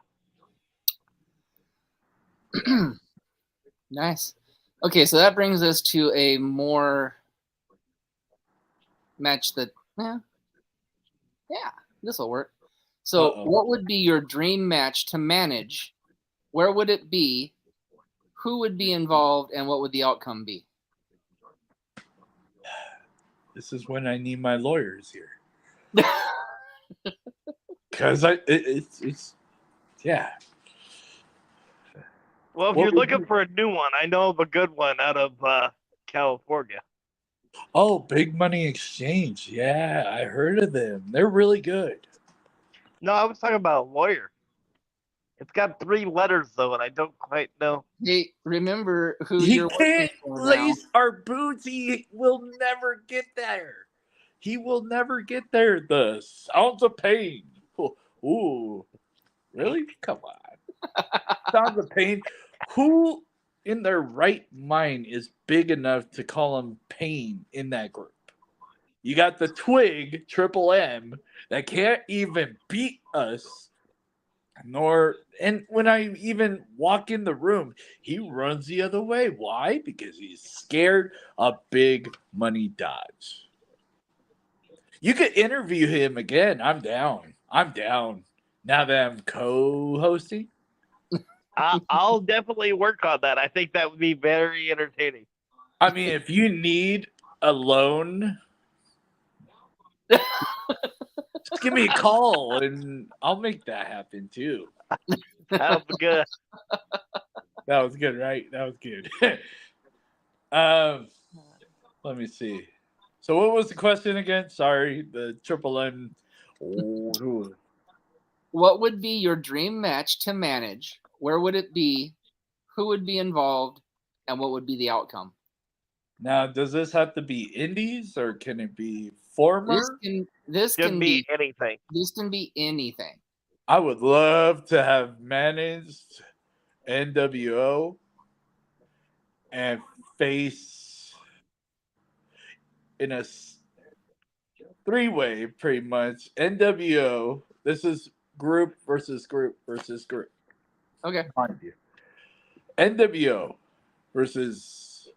Nice. Okay, so that brings us to a more match that, yeah, this will work. So, what would be your dream match to manage? Where would it be? Who would be involved, and what would the outcome be? This is when I need my lawyers here. Because it's yeah. Well, if What you're would looking you- for a new one, I know of a good one out of California. Oh, Big Money Exchange. Yeah, I heard of them. They're really good. No, I was talking about a lawyer. It's got 3 letters though, and I don't quite know. Hey, remember who He you're can't working for now. lace our boots. He will never get there. He will never get there. The sounds of pain. Ooh, really? Come on. Sounds of pain. Who in their right mind is big enough to call him Pain in that group? You got the Twig, Triple M, that can't even beat us. And when I even walk in the room, he runs the other way. Why? Because he's scared of Big Money Dodge. You could interview him again. I'm down. Now that I'm co-hosting. I'll definitely work on that. I think that would be very entertaining. I mean, if you need a loan, just give me a call and I'll make that happen too. That was good. That was good, right? That was good. Let me see. So what was the question again? Sorry, the Triple M. Oh, What would be your dream match to manage? Where would it be? Who would be involved? And what would be the outcome? now, does this have to be indies or can it be former? This Could can be be anything. this can be anything. I would love to have managed NWO and face in a three-way, pretty much. NWO. This is group versus group versus group. Okay. Mind you. NWO versus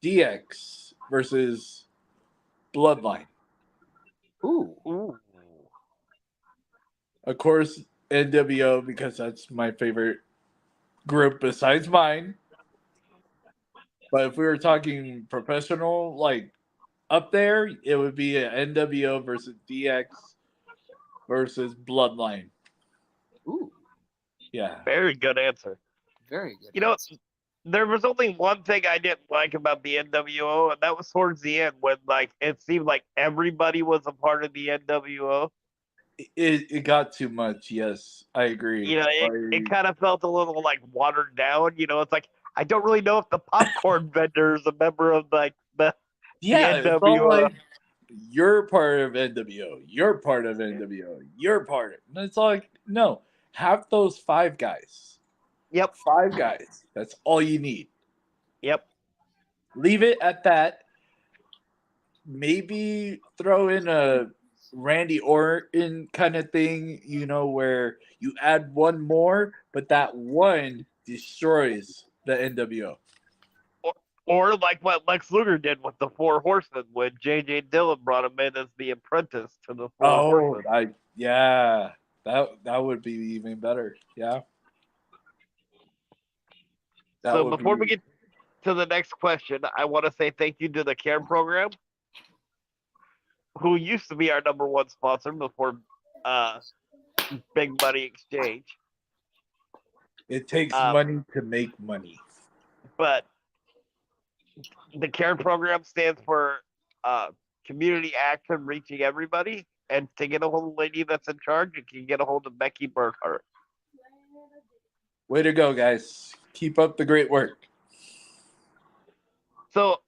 DX versus Bloodline. Ooh. Of course, NWO because that's my favorite group besides mine. But if we were talking professional, like up there, it would be an NWO versus DX versus Bloodline. Ooh. Yeah. Very good answer. Very good. You know, there was only one thing I didn't like about the NWO, and that was towards the end when like it seemed like everybody was a part of the NWO. It got too much. Yes, I agree. You know, it kind of felt a little like watered down. You know, it's like I don't really know if the popcorn vendor is a member of like the yeah, the it's all NWO. like you're part of NWO. You're part of NWO. You're part of. And it's like no, have those 5 guys. Yep. 5 guys. That's all you need. Yep. Leave it at that. Maybe throw in a Randy Orton kind of thing, you know, where you add one more, but that one destroys the NWO. Or like what Lex Luger did with the 4 Horsemen when J.J. Dillon brought him in as the apprentice to the 4 Horsemen. That would be even better. Yeah. So before we get to the next question, I want to say thank you to the CARE program, who used to be our number 1 sponsor before Big Money Exchange. It takes money to make money. But the CARE program stands for Community Action Reaching Everybody. And to get a hold of the lady that's in charge, you can get a hold of Becky Burkhart. Way to go, guys. Keep up the great work. So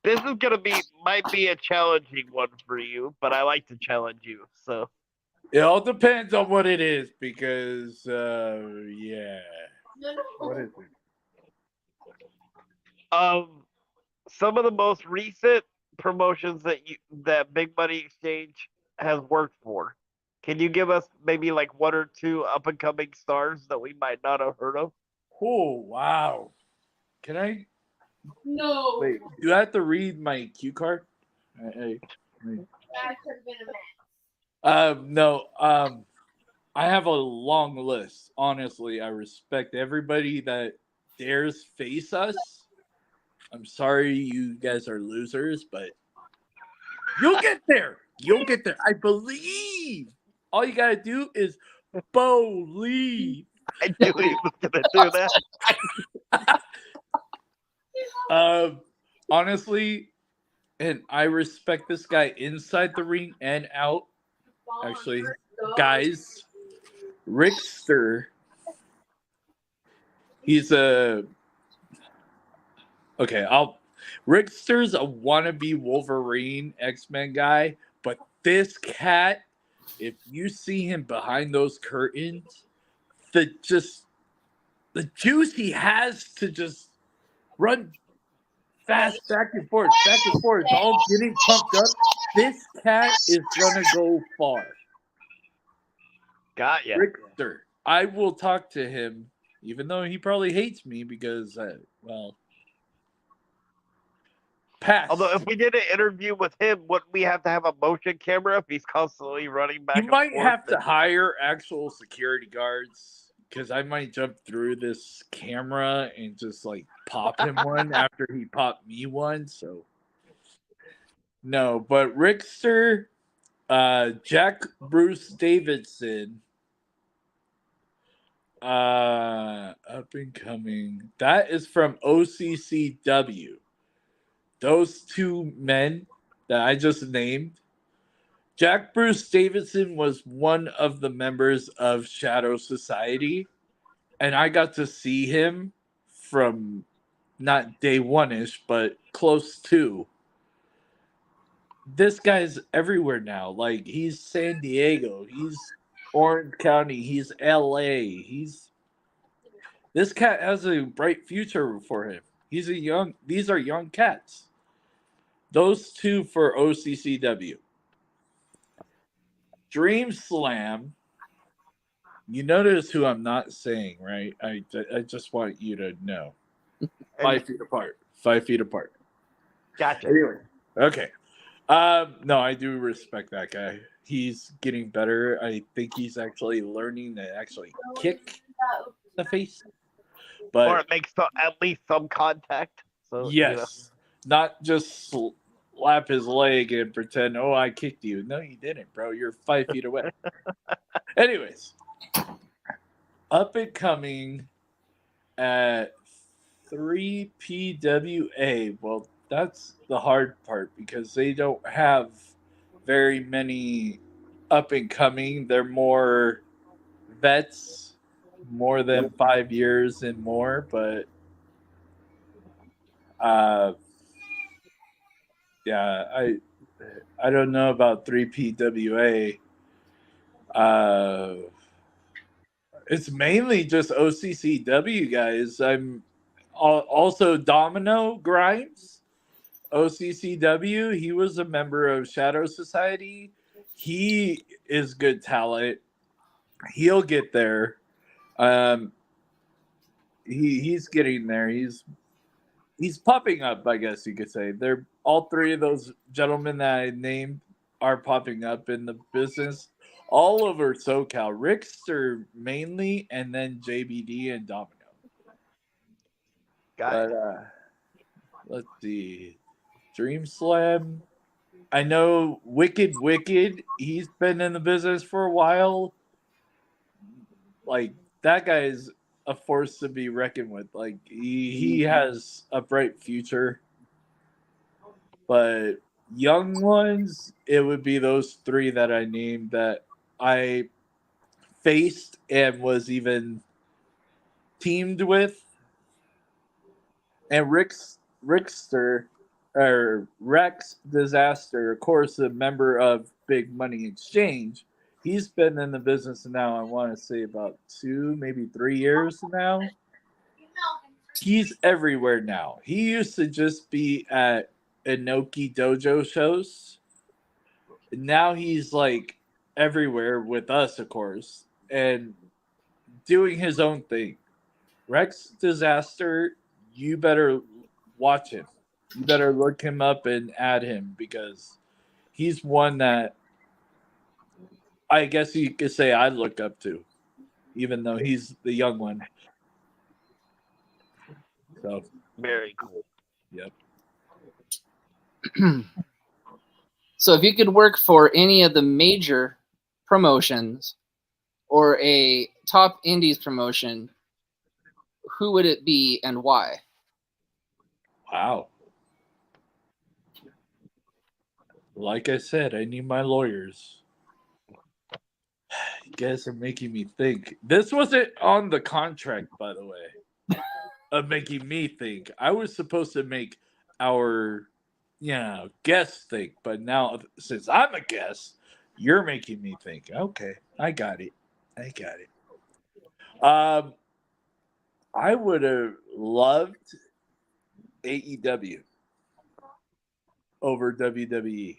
this is might be a challenging one for you, but I like to challenge you. So it all depends on what it is because yeah. What is it? Some of the most recent promotions that Big Money Exchange has worked for. Can you give us maybe like 1 or 2 up and coming stars that we might not have heard of? Oh wow. Can I? No. Wait, do I have to read my cue card? That could have been a match. No. I have a long list. Honestly, I respect everybody that dares face us. I'm sorry you guys are losers, but you'll get there. You'll get there. I believe. All you gotta do is believe. I knew he was gonna do that. Honestly, and I respect this guy inside the ring and out. Actually, guys, Rickster He's a okay. Rickster's a wannabe Wolverine X-Men guy, but this cat, if you see him behind those curtains, the juice he has to just run fast back and forth, all getting pumped up. This cat is gonna go far. Got ya. Richter, I will talk to him, even though he probably hates me because, pass. Although if we did an interview with him, wouldn't we have to have a motion camera if he's constantly running back? You and might forth? have to hire actual security guards because I might jump through this camera and just like pop him one after he popped me one. So no, but Rickster, Jack Bruce Davidson, up and coming. That is from OCCW. Those two men that I just named. Jack Bruce Davidson was one of the members of Shadow Society, and I got to see him from not day one-ish, but close to. This guy's everywhere now. Like, he's San Diego, he's Orange County, he's LA. This cat has a bright future for him. These are young cats. Those two for OCCW. Dream Slam. You notice who I'm not saying, right? I just want you to know. 5 feet apart. 5 feet apart. Gotcha. Anyway. Okay. No, I do respect that guy. He's getting better. I think he's actually learning to actually kick the face. But or it makes at least some contact. So yes. Not just slap his leg and pretend, oh, I kicked you. No, you didn't, bro. You're 5 feet away. Anyways, up and coming at 3PWA. Well, that's the hard part because they don't have very many up and coming. They're more vets, more than 5 years and more, but yeah, I don't know about 3PWA. It's mainly just OCCW guys. I'm also Domino Grimes, OCCW. He was a member of Shadow Society. He is good talent. He'll get there. He's getting there. He's popping up, I guess you could say. They're all three of those gentlemen that I named are popping up in the business all over SoCal. Rickster mainly, and then JBD and Domino. But let's see. Dream Slam. I know Wicked. He's been in the business for a while. Like, that guy is a force to be reckoned with. Like, he has a bright future. But young ones, it would be those three that I named that I faced and was even teamed with. And Rickster, or Rex Disaster, of course, a member of Big Money Exchange. He's been in the business now, I want to say about 2, maybe 3 years now. He's everywhere now. He used to just be at Inoki Dojo shows. Now he's like everywhere with us, of course, and doing his own thing. Rex Disaster, you better watch him. You better look him up and add him because he's one that I guess you could say I look up to, even though he's the young one. So very cool. Yep. So if you could work for any of the major promotions or a top indies promotion, who would it be and why? Wow. Like I said, I need my lawyers. You guys are making me think. This wasn't on the contract, by the way. of making me think. I was supposed to make our, guest think, but now since I'm a guest, you're making me think. Okay, I got it. I would have loved AEW over WWE.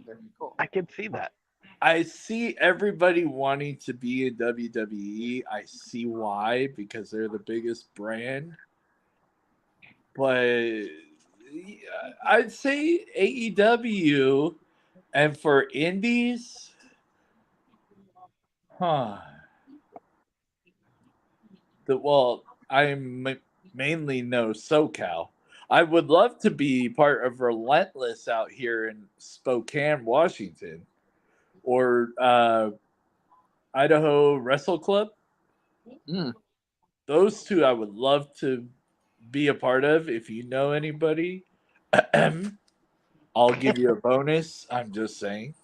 Very cool. I can see that. I see everybody wanting to be in WWE. I see why, because they're the biggest brand. But I'd say AEW, and for indies, I mainly know SoCal. I would love to be part of Relentless out here in Spokane, Washington, or Idaho Wrestle Club. Those two I would love to be a part of. If you know anybody, I'll give you a bonus. I'm just saying.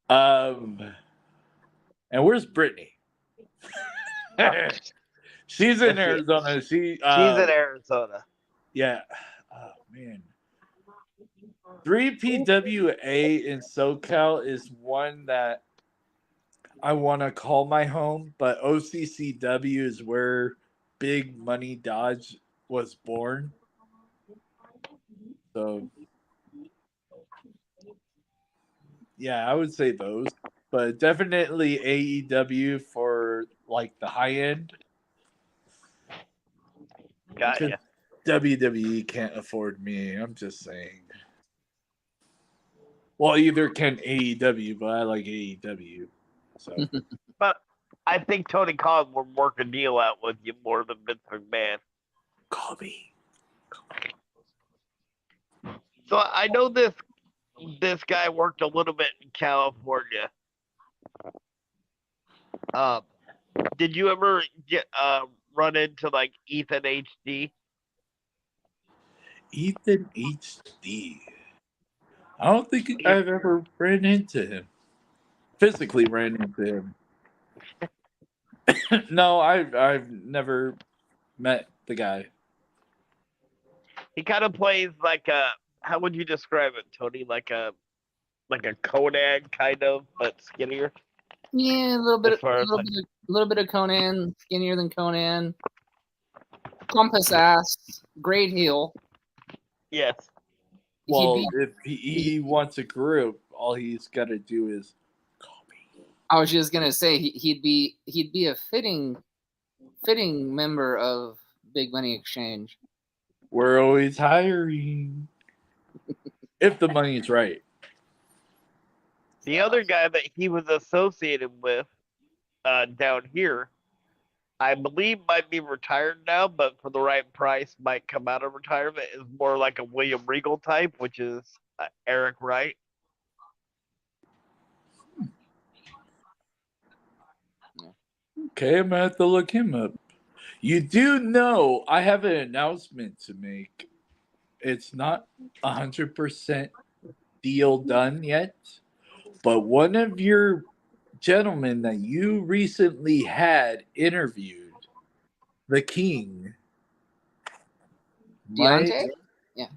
And where's Brittany? She's in Arizona. She's in Arizona. Yeah. Oh man. 3PWA in SoCal is one that I want to call my home, but OCCW is where Big Money Dodge was born. So, yeah, I would say those, but definitely AEW for like the high end. Gotcha. WWE can't afford me. I'm just saying. Well, either can AEW, but I like AEW. So, but I think Tony Khan will work a deal out with you more than Vince McMahon. Call me. So I know this guy worked a little bit in California. Did you ever run into like Ethan HD? Ethan HD. I don't think I've ever ran into him. Physically ran into him. No, I've never met the guy. He kind of plays like a, how would you describe it, Tony? Like a Conan kind of, but skinnier. Yeah, a little bit of Conan, skinnier than Conan. Pompous ass, great heel. Yes. Well, if he wants a group, all he's got to do is call me. I was just gonna say he'd be a fitting member of Big Money Exchange. We're always hiring if the money's right. The other guy that he was associated with down here, I believe might be retired now, but for the right price might come out of retirement, is more like a William Regal type, which is Eric Wright. Okay, I'm going to have to look him up. You do know I have an announcement to make. It's not 100% deal done yet, but one of your gentlemen that you recently had interviewed, the King, Deontay?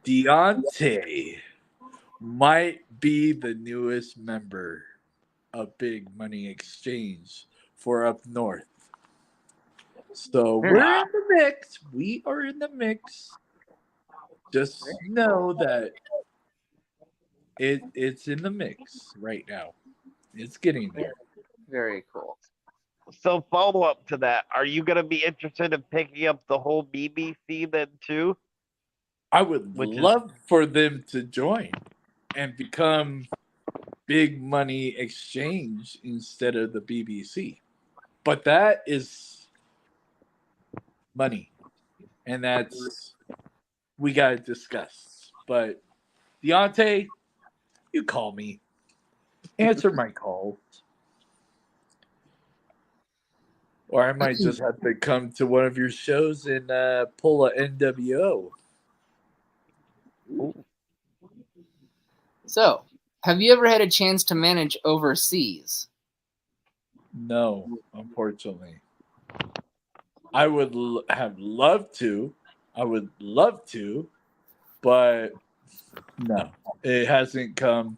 Deontay might be the newest member of Big Money Exchange for up north. So we're in the mix. We are in the mix. Just know that it's in the mix right now. It's getting there. Very cool. So follow up to that, are you going to be interested in picking up the whole BBC then too? I would love for them to join and become Big Money Exchange instead of the BBC. But that is money. And that's, we got to discuss. But Deontay, you call me. Answer my calls. Or I might just have to come to one of your shows and pull a NWO. So, have you ever had a chance to manage overseas? No, unfortunately. I would have loved to. I would love to, but no, it hasn't come.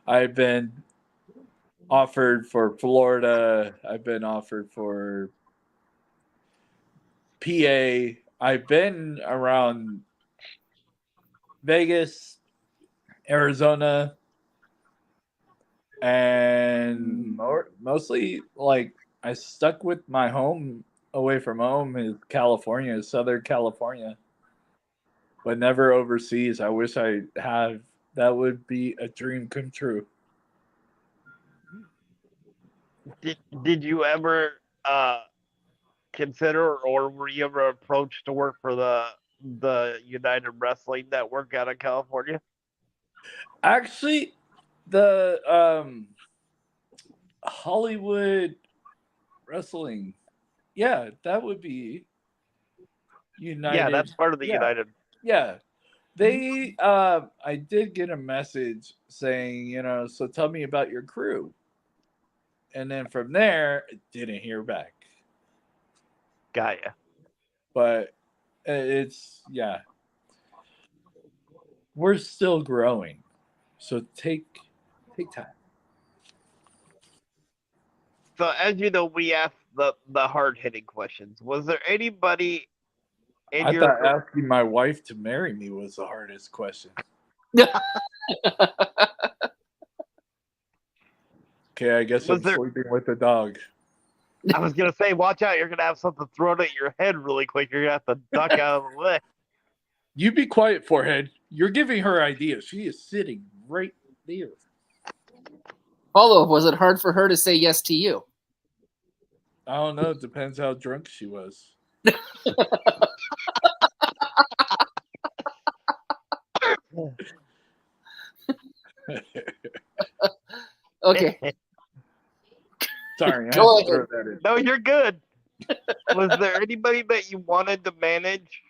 I've been offered for Florida. I've been offered for PA. I've been around Vegas, Arizona, and mostly like I stuck with my home away from home is California, Southern California, but never overseas. I wish I had. That would be a dream come true. Did you ever consider, or were you ever approached to work for the United Wrestling Network out of California? Actually, the Hollywood Wrestling, yeah, that would be United. Yeah, that's part of the United. Yeah, they. I did get a message saying, so tell me about your crew, and then from there, I didn't hear back. Got ya. But it's we're still growing, so take time. So as you know, we asked the hard hitting questions. Was there anybody in I your thought asking my wife to marry me was the hardest question. Okay, I guess I'm sleeping with the dog. I was gonna say, watch out! You're gonna have something thrown at your head really quick. You're gonna have to duck out of the way. You be quiet, forehead. You're giving her ideas. She is sitting right there. Paulo, was it hard for her to say yes to you? I don't know. It depends how drunk she was. Okay. Sorry. Go ahead. No, you're good. Was there anybody that you wanted to manage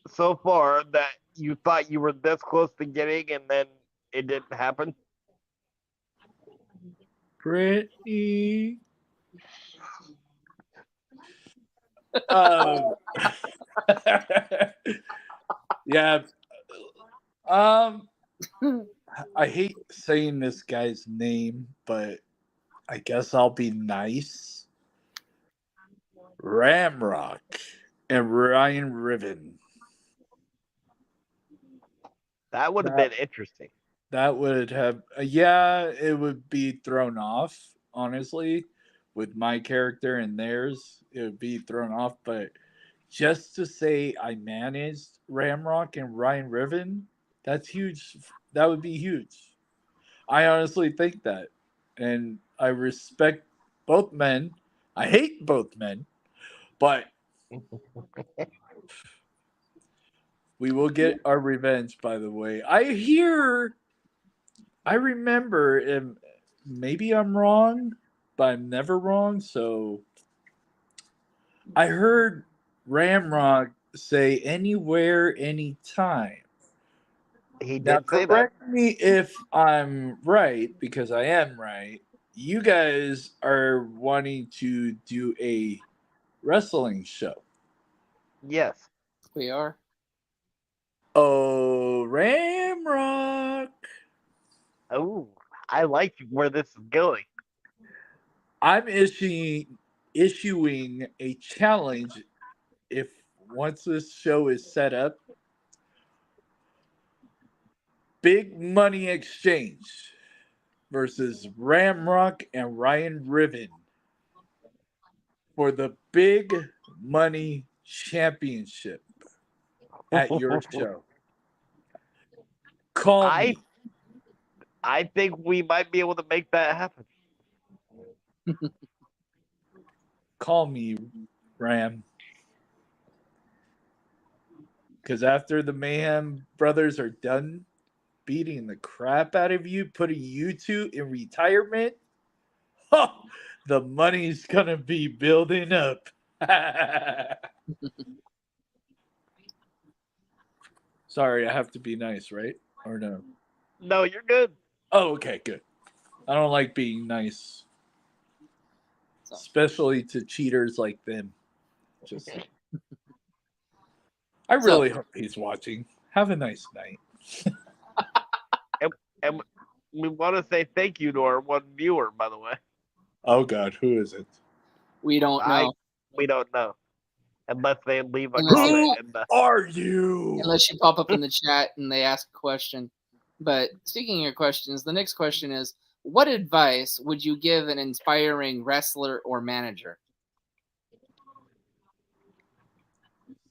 so far that you thought you were this close to getting and then it didn't happen? Brittany. Yeah. I hate saying this guy's name, but I guess I'll be nice. Ramrock and Ryan Riven. That would have been interesting. That would have, it would be thrown off, honestly, with my character and theirs. It would be thrown off, but just to say I managed Ramrock and Ryan Riven, that's huge. That would be huge. I honestly think that. And I respect both men. I hate both men, but we will get our revenge, by the way. I remember, and maybe I'm wrong, but I'm never wrong. So I heard Ramrock say anywhere, anytime. He Now, did say that. correct me if I'm right, because I am right. You guys are wanting to do a wrestling show. Yes. We are. Oh, Ramrock. Oh, I like where this is going. I'm issuing a challenge if once this show is set up. Big Money Exchange versus Ramrock and Ryan Riven for the Big Money Championship at your show. Call me. I think we might be able to make that happen. Call me, Ram. Because after the Mayhem brothers are done beating the crap out of you, putting you two in retirement, the money's going to be building up. Sorry, I have to be nice, right? Or no? No, you're good. Oh, okay, good. I don't like being nice, especially to cheaters like them. Just I really hope he's watching. Have a nice night. And we want to say thank you to our one viewer, by the way. Oh God, who is it? We don't know. We don't know. Unless they leave a Unless they- comment in the. Are you? Unless you pop up in the chat and they ask a question. But speaking of questions, the next question is, what advice would you give an inspiring wrestler or manager?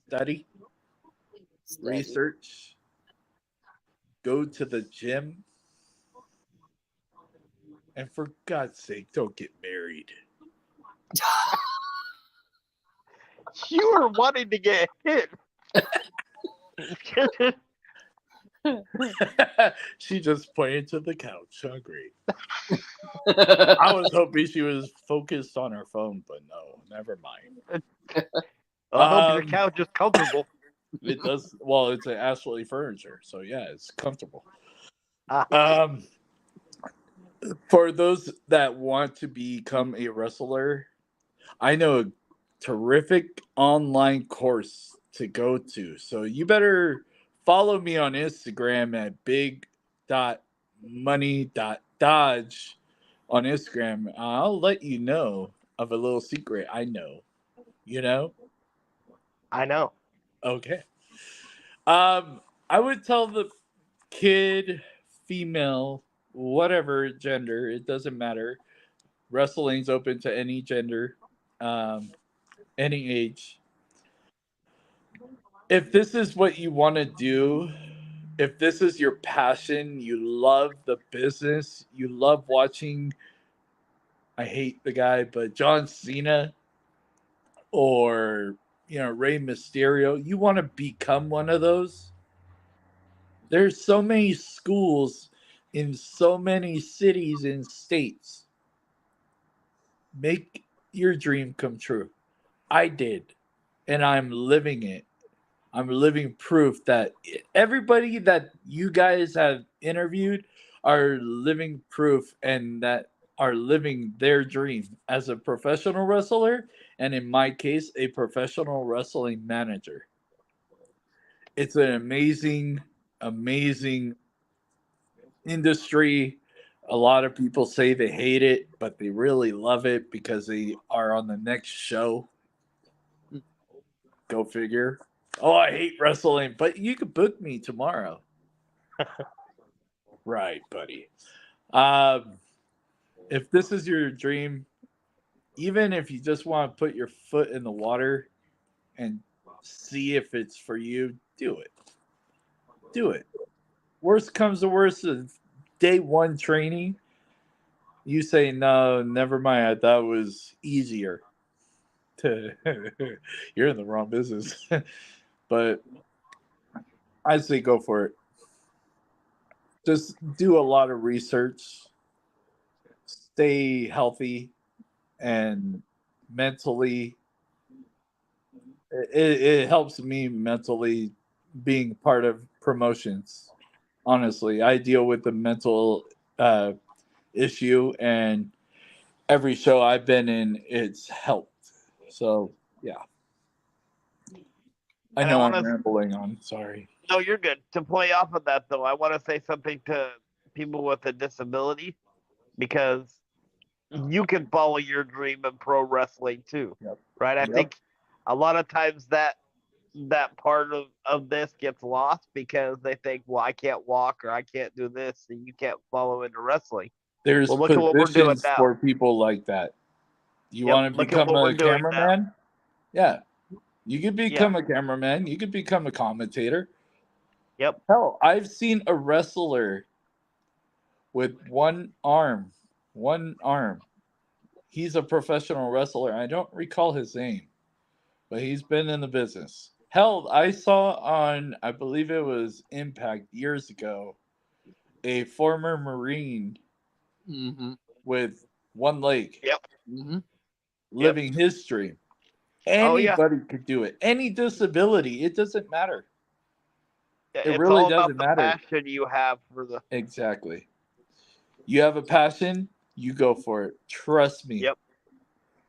Study, research, go to the gym, and for God's sake, don't get married. You were wanting to get hit. She just pointed to the couch. Oh, great. I was hoping she was focused on her phone, but no, never mind. I hope your couch is comfortable. It does. Well, it's an Ashley furniture, so yeah, it's comfortable. For those that want to become a wrestler, I know a terrific online course to go to. So you better follow me on Instagram at big.money.dodge on Instagram. I'll let you know of a little secret I know. You know? I know. Okay. I would tell the kid, female, whatever gender, it doesn't matter. Wrestling's open to any gender, any age. If this is what you want to do, if this is your passion, you love the business, you love watching, I hate the guy, but John Cena or Rey Mysterio, you want to become one of those. There's so many schools in so many cities and states. Make your dream come true. I did, and I'm living it. I'm living proof that everybody that you guys have interviewed are living proof and that are living their dream as a professional wrestler, and in my case, a professional wrestling manager. It's an amazing industry. A lot of people say they hate it, but they really love it because they are on the next show. Go figure. Oh, I hate wrestling, but you could book me tomorrow. Right, buddy. If this is your dream, even if you just want to put your foot in the water and see if it's for you, do it. Do it. Worst comes to worst, day one training, you say, no, never mind. I thought it was easier. You're in the wrong business. But I'd say go for it. Just do a lot of research. Stay healthy and mentally. It helps me mentally being part of promotions. Honestly, I deal with the mental issue, and every show I've been in, it's helped. So, yeah. I know I'm rambling on. Sorry. No, you're good. To play off of that, though, I want to say something to people with a disability, because you can follow your dream in pro wrestling too, right? I think a lot of times that part of this gets lost because they think, well, I can't walk or I can't do this, and you can't follow into wrestling. There's look at what we're doing now. for people like that. You want to become a cameraman? Yeah. You could become a cameraman. You could become a commentator. Yep. Hell, I've seen a wrestler with one arm. He's a professional wrestler. I don't recall his name, but he's been in the business. Hell, I saw on, I believe it was Impact years ago, a former Marine with one leg. Living his dream. Anybody could do it. Any disability, it doesn't matter. It really doesn't matter. Passion you have for the exactly. You have a passion, you go for it. Trust me. Yep.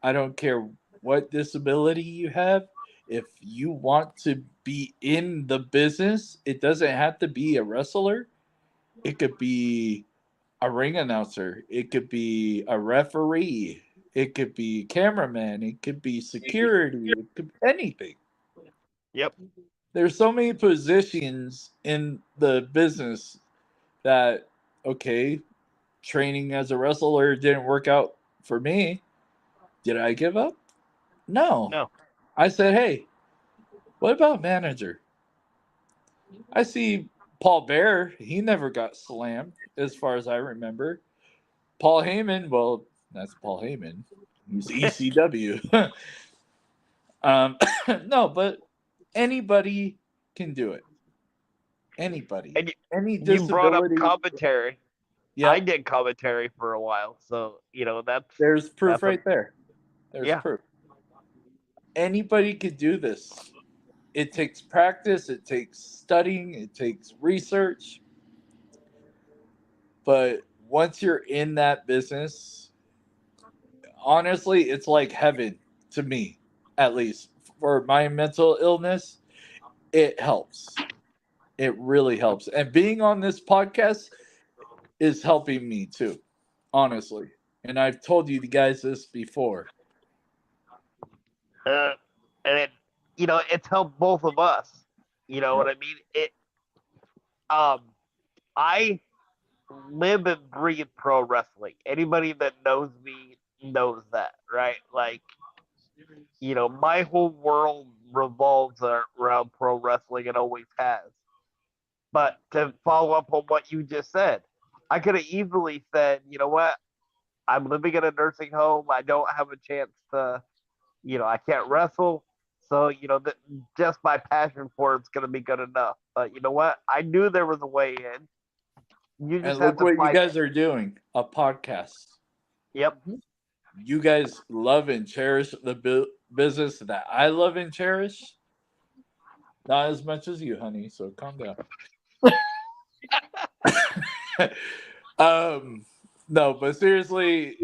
I don't care what disability you have. if you want to be in the business, it doesn't have to be a wrestler. It could be a ring announcer. It could be a referee. It could be a cameraman. It could be security. It could be anything. Yep. There's so many positions in the business that, okay, training as a wrestler didn't work out for me. Did I give up? No. No. I said, hey, what about manager? I see Paul Bear, he never got slammed as far as I remember. Paul Heyman, well, that's Paul Heyman. He's ECW. No, but anybody can do it. Anybody. And Any you brought up disability. commentary. Yeah, I did commentary for a while, so that's there's proof that's a- right there. There's Yeah. proof. Anybody could do this. It takes practice, it takes studying, it takes research. But once you're in that business, honestly, it's like heaven to me, at least. For my mental illness, it helps. It really helps. And being on this podcast is helping me too, honestly. And I've told you guys this before. and it's helped both of us. You know what I mean? I live and breathe pro wrestling. Anybody that knows me knows that, right? Like, my whole world revolves around pro wrestling and always has. But to follow up on what you just said, I could have easily said, you know what? I'm living in a nursing home. I don't have a chance to, I can't wrestle. So, just my passion for it's going to be good enough. But you know what? I knew there was a way in. You just And have look to what you fight. guys are doing, a podcast. Yep. You guys love and cherish the business that I love and cherish. Not as much as you, honey, so calm down. No, but seriously,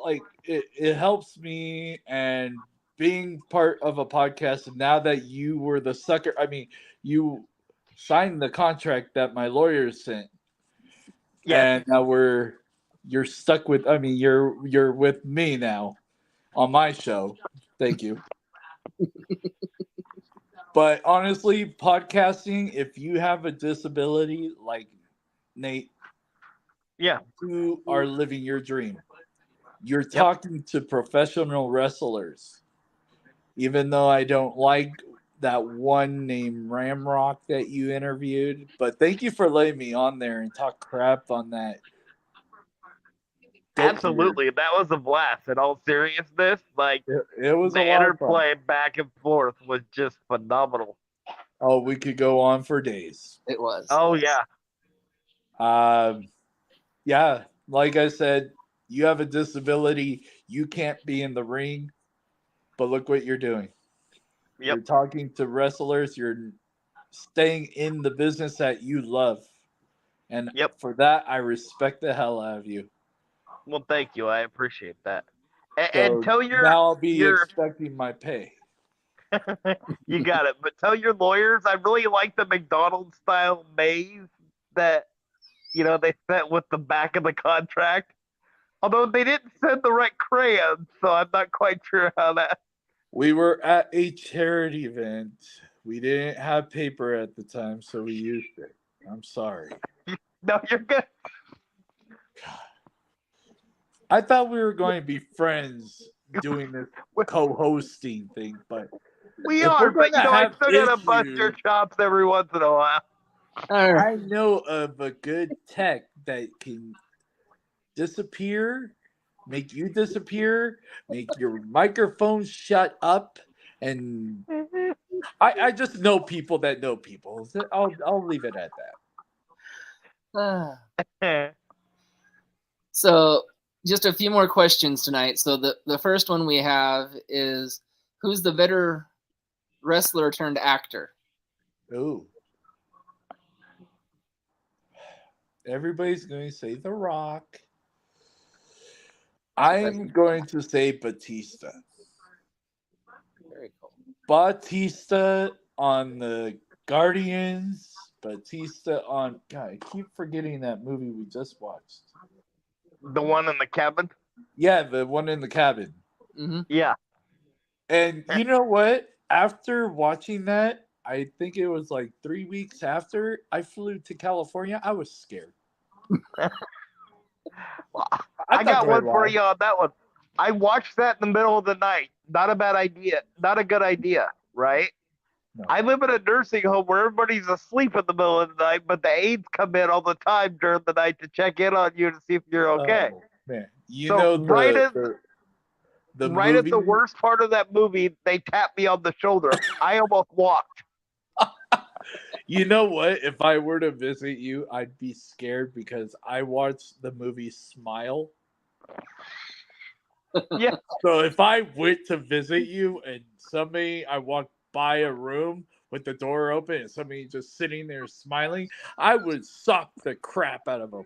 like it helps me, and being part of a podcast now that you were the sucker. I mean, you signed the contract that my lawyer sent. Yes. And now you're stuck with, I mean, you're with me now on my show. Thank you. But honestly, podcasting, if you have a disability like Nate, Yeah. you are living your dream. You're talking to professional wrestlers. Even though I don't like that one named Ramrock that you interviewed, but thank you for letting me on there and talk crap on that. Absolutely. That was a blast. In all seriousness, like it was the a lot of fun. interplay back and forth was just phenomenal. Oh, we could go on for days. It was. Oh yeah. Yeah, like I said, you have a disability. You can't be in the ring, but look what you're doing. Yep. You're talking to wrestlers. You're staying in the business that you love. And for that, I respect the hell out of you. Well, thank you. I appreciate that. So and tell your now I'll be expecting my pay. You got it. But tell your lawyers I really like the McDonald's style maze that they sent with the back of the contract. Although they didn't send the right crayons, so I'm not quite sure how that. We were at a charity event. We didn't have paper at the time, so we used it. I'm sorry. No, you're good. I thought we were going to be friends doing this co-hosting thing, but we are. But I still gotta bust your chops every once in a while. I know of a good tech that can disappear, make you disappear, make your microphone shut up, and I just know people that know people. I'll leave it at that. So, just a few more questions tonight. So the first one we have is, who's the better wrestler turned actor? Ooh. Everybody's going to say The Rock. I'm going to say Batista. Very cool. Bautista on the Guardians. Bautista on. God, I keep forgetting that movie we just watched. The one in the cabin? Yeah, the one in the cabin. Mm-hmm. Yeah. And you know what? After watching that, I think it was like 3 weeks after I flew to California, I was scared. Well, I got thought one they for were you on that one. I watched that in the middle of the night. Not a bad idea. Not a good idea, right? No. I live in a nursing home where everybody's asleep in the middle of the night, but the aides come in all the time during the night to check in on you to see if you're okay. Oh, man. You So know right at the right movie. at the worst part of that movie, they tapped me on the shoulder. I almost walked. You know what? If I were to visit you, I'd be scared because I watched the movie Smile. Yeah. So if I went to visit you and I walked by a room with the door open and somebody just sitting there smiling, I would sock the crap out of them.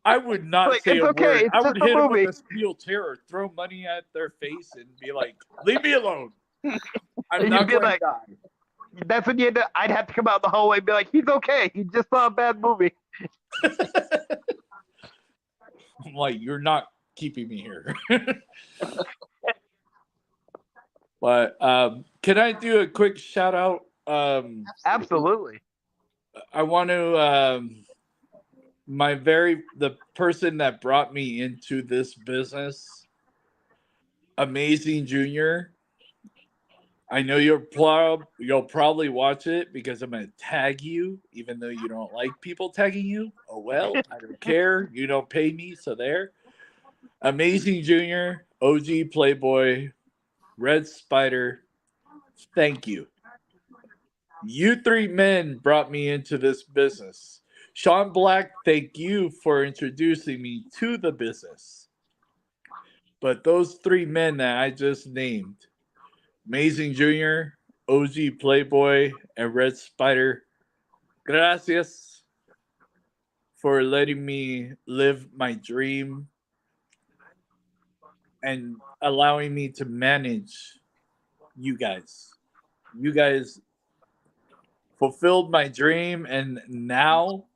I would not Like, say it's a okay, word. it's I would just a hit them movie. with a steel chair or throw money at their face and be like, "Leave me alone. I'm You'd not be going like- to die." That's when I'd have to come out in the hallway and be like, he's okay. He just saw a bad movie. I'm like, "You're not keeping me here." But can I do a quick shout out? Absolutely. I want to the person that brought me into this business, Amazing Junior. I know you'll probably watch it because I'm going to tag you, even though you don't like people tagging you. Oh well, I don't care. You don't pay me, so there. Amazing Junior, OG Playboy, Red Spider. Thank you. You three men brought me into this business. Sean Black, thank you for introducing me to the business. But those three men that I just named, Amazing Junior, OG Playboy, and Red Spider, gracias for letting me live my dream and allowing me to manage you guys. You guys fulfilled my dream, and now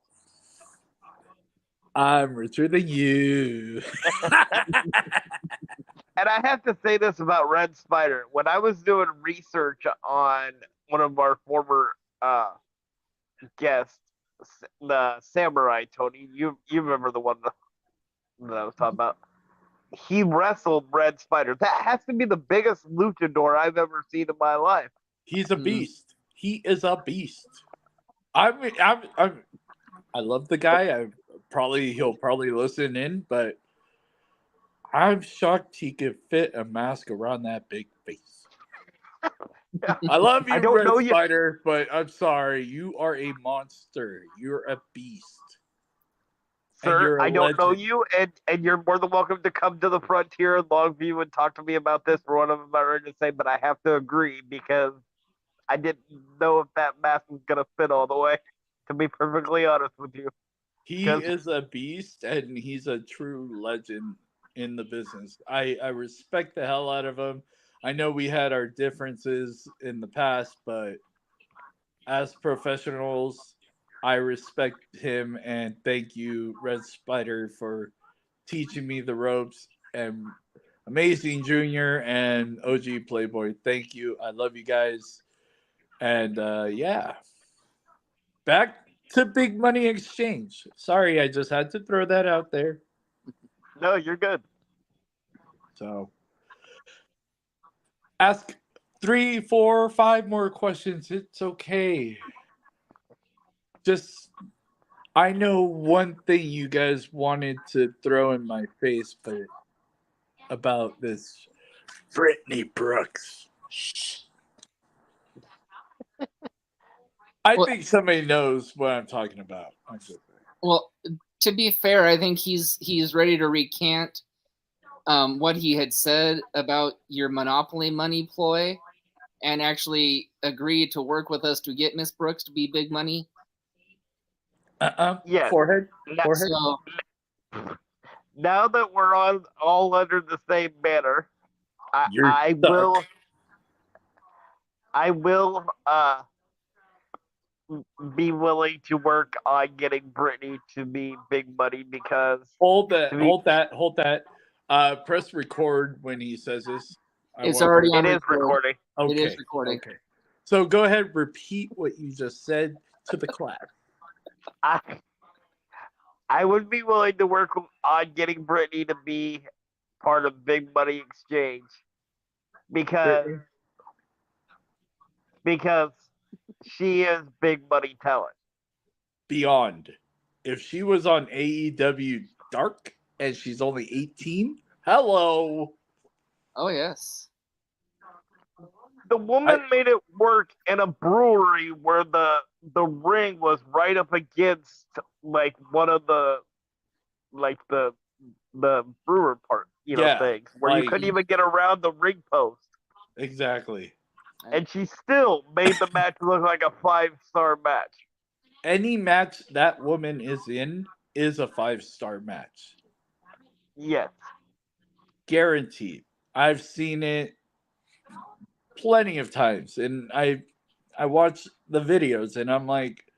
I'm richer than you. And I have to say this about Red Spider. When I was doing research on one of our former guests, the Samurai Tony, you remember the one that I was talking about? He wrestled Red Spider. That has to be the biggest luchador I've ever seen in my life. He's a beast. He is a beast. I love the guy. He'll probably listen in, but I'm shocked he could fit a mask around that big face. I love you, I don't Red know you- Spider, but I'm sorry. You are a monster. You're a beast. And Sir, you're a I don't know legend. you, and you're more than welcome to come to the Frontier in Longview and talk to me about this for what I'm about ready to say, but I have to agree because I didn't know if that mask was going to fit all the way, to be perfectly honest with you. He is a beast, and he's a true legend in the business. I respect the hell out of him. I know we had our differences in the past, but as professionals, I respect him, and thank you, Red Spider, for teaching me the ropes, and Amazing Junior and OG Playboy. Thank you. I love you guys. And yeah, back to Big Money Exchange. Sorry, I just had to throw that out there. No, you're good. So ask 3, 4, 5 more questions. It's okay. Just, I know one thing you guys wanted to throw in my face, but about this Brittany Brooks. I think somebody knows what I'm talking about. Well, to be fair, I think he's ready to recant what he had said about your monopoly money ploy and actually agree to work with us to get Miss Brooks to be big money. Yes. Forehead. So, Now that we're all under the same banner, You're I stuck. will I will be willing to work on getting Brittany to be big money because Hold that. to be, Hold that. Hold that. Press record when he says this. It's already on it is record. recording. Okay. It is recording. Okay. So go ahead. Repeat what you just said to the class. I would be willing to work on getting Brittany to be part of Big Money Exchange because she is big money talent. Beyond. If she was on AEW Dark and she's only 18, hello. Oh yes. The woman made it work in a brewery where the ring was right up against like one of the brewer part, things where you couldn't even get around the ring post. Exactly. And she still made the match look like a 5-star match. Any match that woman is in is a 5-star match. Yes. Guaranteed. I've seen it plenty of times, and I watch the videos and I'm like,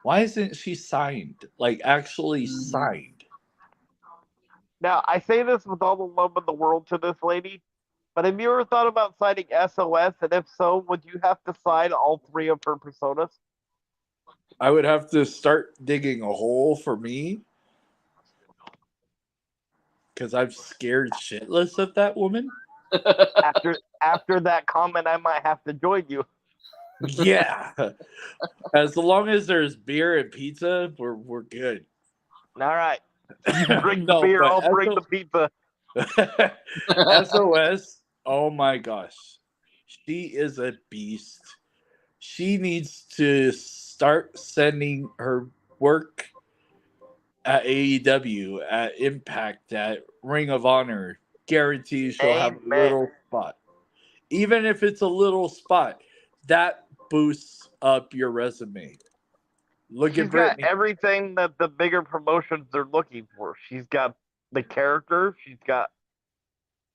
why isn't she signed? Like actually signed. Now I say this with all the love in the world to this lady, but have you ever thought about signing SOS? And if so, would you have to sign all 3 of her personas? I would have to start digging a hole for me because I'm scared shitless of that woman. After that comment, I might have to join you. Yeah. As long as there's beer and pizza, we're good. All right. You bring the beer, I'll bring the pizza. SOS, oh my gosh. She is a beast. She needs to start sending her work at AEW, at Impact, at Ring of Honor. Guarantee she'll have a little spot. Even if it's a little spot, that boosts up your resume. She's at Brittany. Got everything that the bigger promotions are looking for. She's got the character. She's got,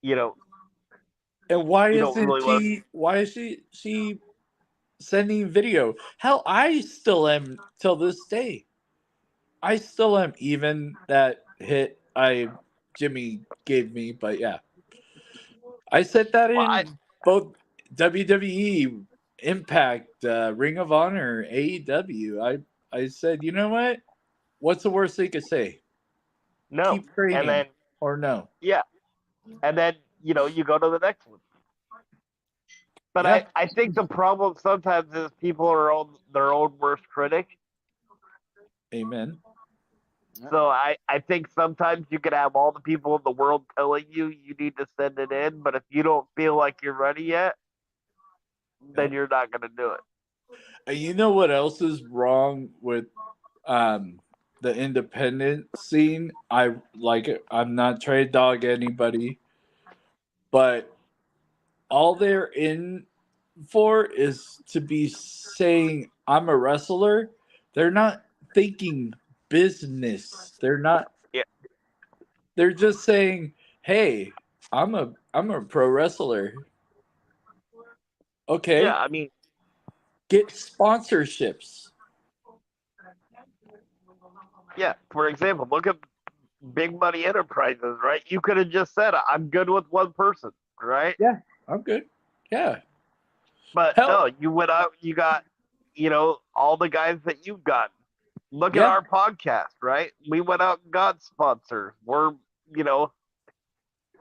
And why is she sending video? Hell, I still am till this day. I still am, even that hit Jimmy gave me, but yeah. I said that in both WWE, Impact, Ring of Honor, AEW. I said, you know what? What's the worst they could say? No. Keep training, and then, or no. Yeah. And then, you go to the next one. But yeah. I think the problem sometimes is people are their own worst critic. Amen. So I think sometimes you can have all the people in the world telling you need to send it in, but if you don't feel like you're ready yet, then you're not going to do it. And you know what else is wrong with the independent scene? I like it. I'm not trying to dog anybody, but all they're in for is to be saying I'm a wrestler. They're not thinking business. They're not. Yeah. They're just saying, "Hey, I'm a pro wrestler." Okay. Yeah, I mean, get sponsorships. Yeah, for example, look at Big Money Enterprises, right? You could have just said, "I'm good with one person," right? Yeah, I'm good. Yeah. But no, you went out. You got, all the guys that you've got. Look at our podcast, right? We went out and got sponsors. We're,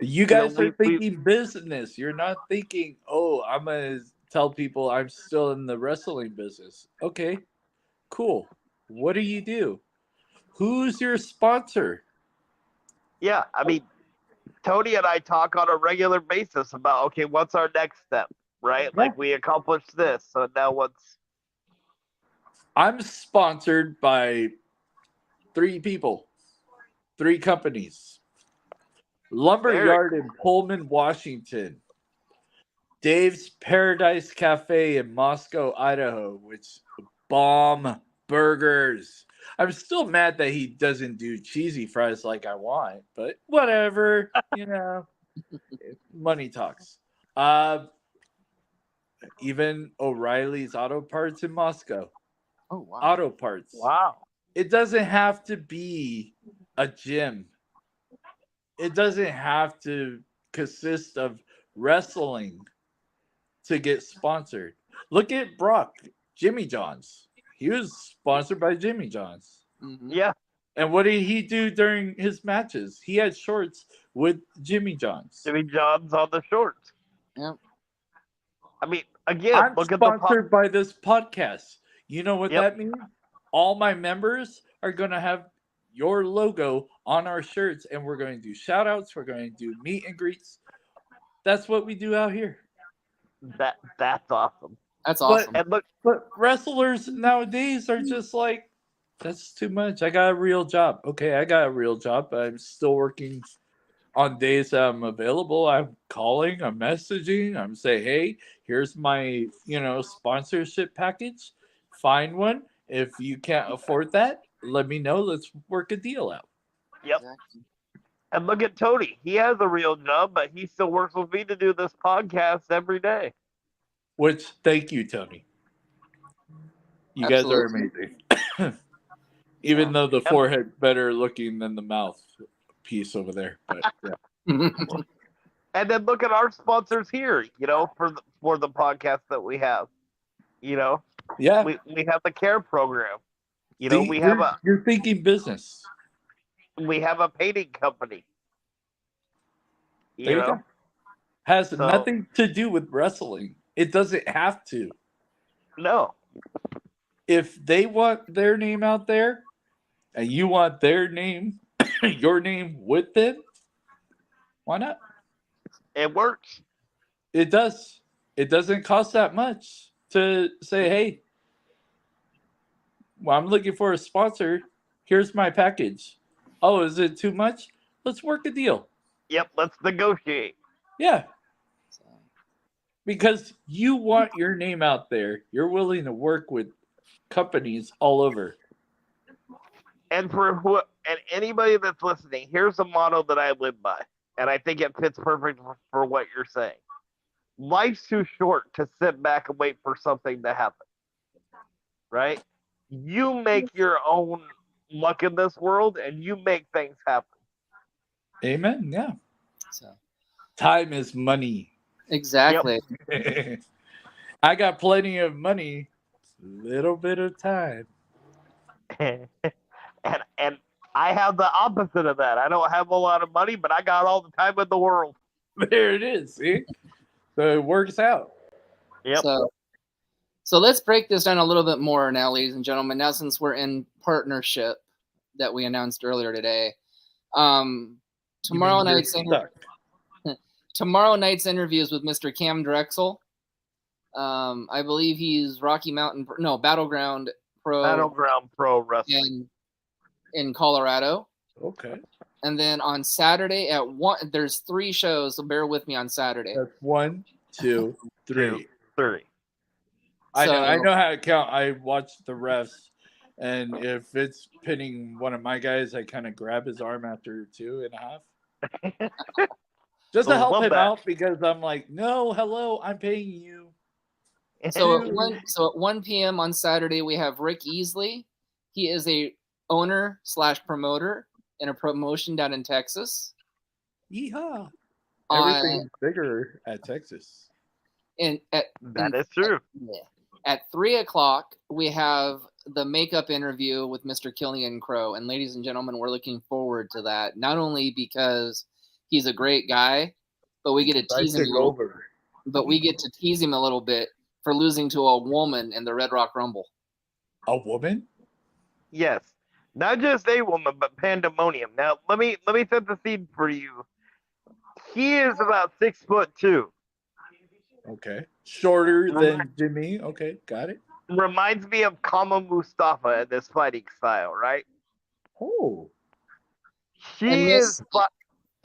You guys are thinking business. You're not thinking, oh, I'm going to tell people I'm still in the wrestling business. Okay, cool. What do you do? Who's your sponsor? Yeah, I mean, Tony and I talk on a regular basis about, okay, what's our next step, right? Yeah. Like, we accomplished this, so now what's... I'm sponsored by 3 people, 3 companies. Lumberyard in Pullman, Washington. Dave's Paradise Cafe in Moscow, Idaho, which bomb burgers. I'm still mad that he doesn't do cheesy fries like I want, but whatever, money talks. even O'Reilly's Auto Parts in Moscow. Oh wow. Auto Parts. Wow. It doesn't have to be a gym. It doesn't have to consist of wrestling to get sponsored. Look at Brock, Jimmy John's. He was sponsored by Jimmy John's. Mhm. Yeah. And what did he do during his matches? He had shorts with Jimmy John's. Jimmy John's on the shorts. Yep. I mean, again, I'm look at the sponsored by this podcast. You know what Yep. that means? All my members are going to have your logo on our shirts, and we're going to do shout outs. We're going to do meet and greets. That's what we do out here. That's awesome. That's awesome. And look, But wrestlers nowadays are just like, that's too much. I got a real job. Okay, I got a real job, but I'm still working on days that I'm available. I'm calling, I'm messaging, I'm saying, hey, here's my, sponsorship package. Find one. If you can't afford that, let me know. Let's work a deal out. yep. Exactly. And look at Tony. He has a real job, but he still works with me to do this podcast every day. Which, thank you, Tony. You guys are Absolutely. amazing. Even though the forehead better looking than the mouth piece over there. But yeah. And then look at our sponsors here, for the podcast that we have. Yeah. We have the care program. You're thinking business. We have a painting company. There you go. Has nothing to do with wrestling. It doesn't have to. No. If they want their name out there and you want their name, your name with them, why not? It works. It does. It doesn't cost that much to say, hey, well, I'm looking for a sponsor. Here's my package. Oh, is it too much? Let's work a deal. Yep, let's negotiate. Yeah. Because you want your name out there. You're willing to work with companies all over. And anybody that's listening, here's a motto that I live by, and I think it fits perfect for what you're saying. Life's too short to sit back and wait for something to happen. Right? You make your own luck in this world, and you make things happen. Amen. Yeah. So, time is money. exactly. Yep. I got plenty of money, little bit of time. and I have the opposite of that. I don't have a lot of money, but I got all the time in the world. There it is. See? So it works out. Yep. So let's break this down a little bit more now, ladies and gentlemen. Now, since we're in partnership that we announced earlier today, tomorrow night's interviews with Mr. Cam Drexel. I believe he's Battleground Pro Wrestling in Colorado. Okay. And then on Saturday at 1, there's 3 shows, so bear with me on Saturday. That's 1, 2, 3. 3. I know how to count. I watch the refs, and if it's pinning one of my guys, I kind of grab his arm after 2.5. Just to help him out, because I'm like, no, hello, I'm paying you. So at 1 p.m. on Saturday, we have Rick Easley. He is a owner/promoter in a promotion down in Texas. Yeehaw. Everything's bigger at Texas. That is true. At 3 o'clock, we have the makeup interview with Mr. Killian Crow. And ladies and gentlemen, we're looking forward to that. Not only because he's a great guy, but we get to tease him a little bit for losing to a woman in the Red Rock Rumble. A woman? Yes. Not just a woman, but pandemonium. Now, let me set the scene for you. He is about 6'2". Okay. Shorter than Jimmy. Okay, got it. Reminds me of Kama Mustafa in this fighting style, right? Oh. She is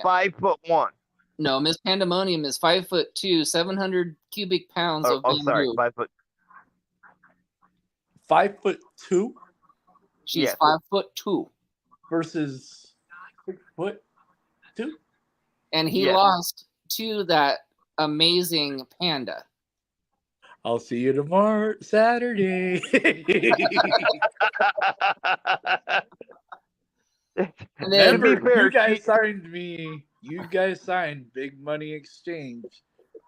5'1". No, Miss Pandemonium is 5'2", 700 cubic pounds of bamboo. Sorry, 5 foot. 5'2"? She's 5'2" versus 6'2". And he lost to that amazing Panda. I'll see you tomorrow, Saturday. And then, To be Remember, fair, you guys she- signed me. You guys signed Big Money Exchange,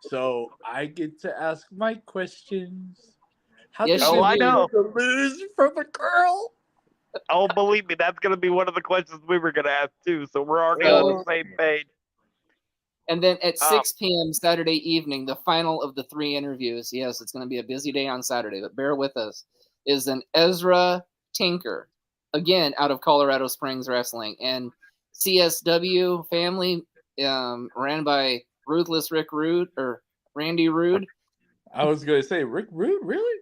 so I get to ask my questions. How Yes, does Oh, it I know. feel to lose from a girl? Oh, believe me, that's gonna be one of the questions we were gonna ask too. So we're already on the same page. and then at Um, 6 p.m. Saturday evening, the final of the 3 interviews. Yes, it's going to be a busy day on Saturday, but bear with us. Is an Ezra Tinker, again out of Colorado Springs Wrestling, and CSW family, ran by Ruthless Rick Rude or Randy Rude. I was going to say, Rick Rude, really?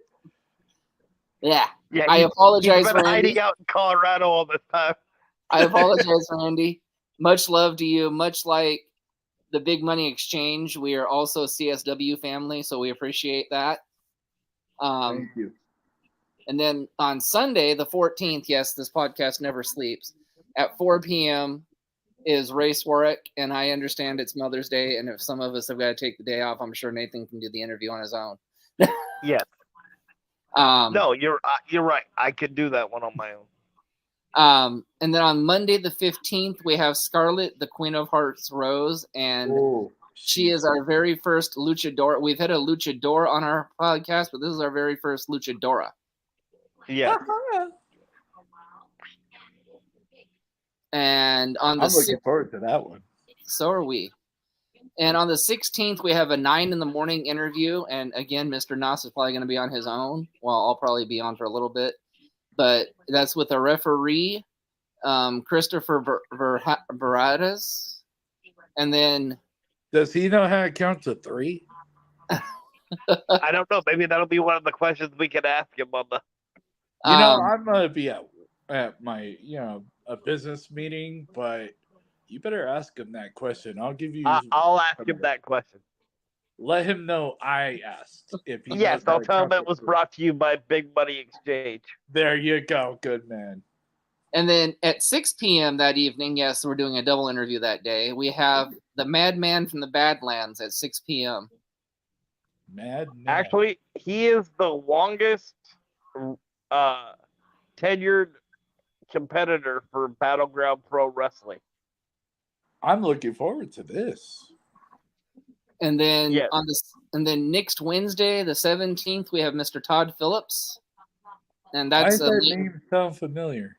Yeah, Yeah, I apologize, He's been Randy. hiding out in Colorado all this time. I apologize, Randy. Much love to you. Much like the Big Money Exchange, we are also CSW family, so we appreciate that. Thank you. And then on Sunday, the 14th, yes, this podcast never sleeps, at 4 p.m. is Race Warwick, and I understand it's Mother's Day, and if some of us have got to take the day off, I'm sure Nathan can do the interview on his own. Yes. No, you're right. I could do that one on my own. And then on Monday, the 15th, we have Scarlett, the Queen of Hearts Rose, and she is our very first luchadora. We've had a luchador on our podcast, but this is our very first luchadora. Yeah. And on I'm the looking forward to that one. So are we. And on the 16th, we have a 9 in the morning interview. And again, Mr. Nas is probably going to be on his own. Well, I'll probably be on for a little bit. But that's with a referee, Christopher Veradas. And then... Does he know how to count to 3? I don't know. Maybe that'll be one of the questions we can ask him on the. I'm going to be at my, a business meeting, but you better ask him that question. I'll give you. I'll ask him that question. Let him know I asked. If he Yes, knows how I'll to tell him count it was to 3. brought to you by Big Money Exchange. There you go. Good man. And then at 6 p.m. that evening, yes, we're doing a double interview that day. We have the Madman from the Badlands at 6 p.m. Madman. Actually, he is the longest tenured competitor for Battleground Pro Wrestling. I'm looking forward to this. And then Yes. Next Wednesday, the 17th, we have Mr. Todd Phillips. And Why that's does that name sound familiar?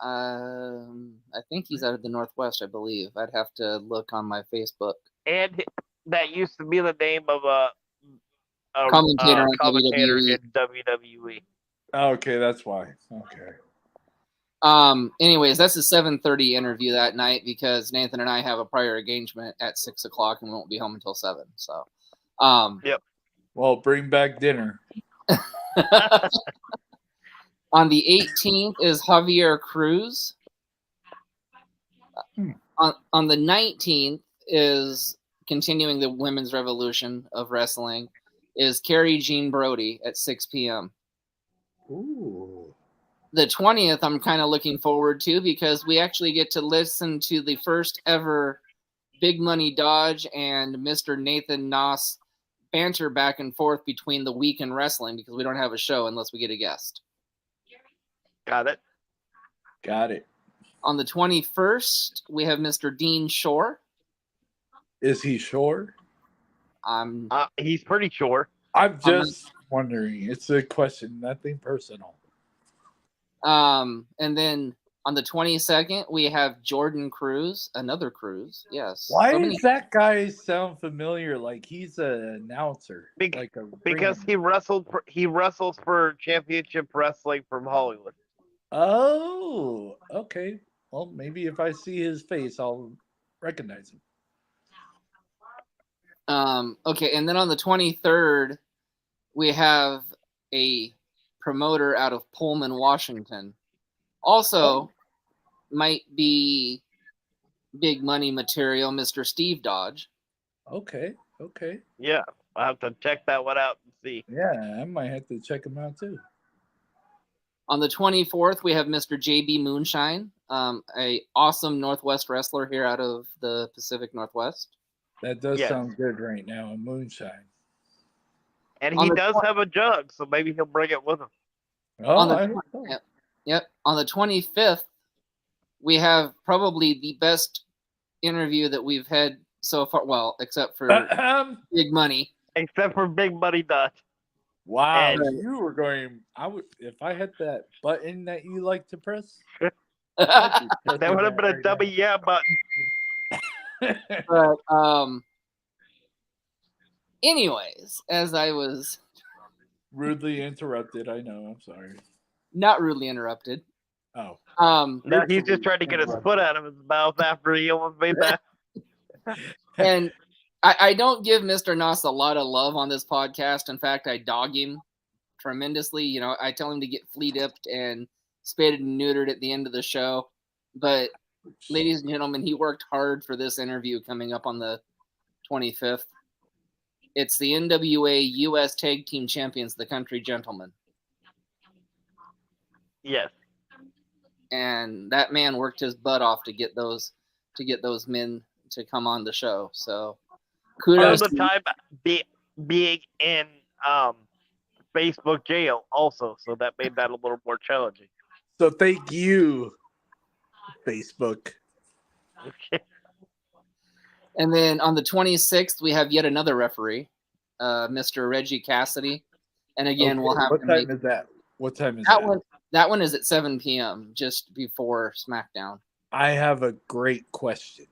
I think he's out of the Northwest, I believe. I'd have to look on my Facebook. And that used to be the name of a Commentator on commentator WWE. in WWE. Okay, that's why. Okay. Anyways, that's a 7:30 interview that night because Nathan and I have a prior engagement at 6 o'clock and we won't be home until 7. So, Yep. Well, bring back dinner. On the 18th is Javier Cruz. On the 19th is continuing the women's revolution of wrestling is Carrie Jean Brody at 6 p.m. Ooh. The 20th I'm kind of looking forward to because we actually get to listen to the first ever Big Money Dodge and Mr. Nathan Noss banter back and forth between the week and wrestling because we don't have a show unless we get a guest. Got it. Got it. On the 21st, we have Mr. Dean Shore. Is he sure? He's pretty sure. I'm just wondering. It's a question, nothing personal. And then on the 22nd, we have Jordan Cruz, another Cruz. Yes. Why So does many- that guy sound familiar? Like he's an announcer. Because he wrestles for Championship Wrestling from Hollywood. Oh, okay. Well, maybe if I see his face, I'll recognize him. Okay, and then on the 23rd, we have a promoter out of Pullman, Washington. Also, might be big money material, Mr. Steve Dodge. Okay. Yeah, I'll have to check that one out and see. Yeah, I might have to check him out too. On the 24th, we have Mr. JB Moonshine, a awesome Northwest wrestler here out of the Pacific Northwest. That does Yes. sound good right now. A moonshine. And On he the does twen- have a jug, so maybe he'll bring it with him. Oh, on the I- twen- Yep. On the 25th, we have probably the best interview that we've had so far. Well, except for Big Money. Except for Big Money Dutch. wow, And- you were going. I would if I had that button that you like to press. That would have been a dummy yeah button. But anyways, as I was Rudely interrupted. I know. I'm sorry. not rudely interrupted. Oh, No, he's just trying to get his foot out of his mouth after he almost made that. And I don't give Mr. Noss a lot of love on this podcast. In fact, I dog him tremendously. You know, I tell him to get flea dipped and spaded and neutered at the end of the show. But ladies and gentlemen, he worked hard for this interview coming up on the 25th. It's the NWA U.S. Tag Team Champions, the Country Gentlemen. Yes. And that man worked his butt off to get those men to come on the show. So All kudos. the time being in Facebook jail also, so that made that a little more challenging. so thank you, Facebook. And then on the 26th, we have yet another referee, Mr. Reggie Cassidy. And again, we'll have What to time make is that? What time is that that? one. That one is at 7 p.m. just before SmackDown. I have a great question.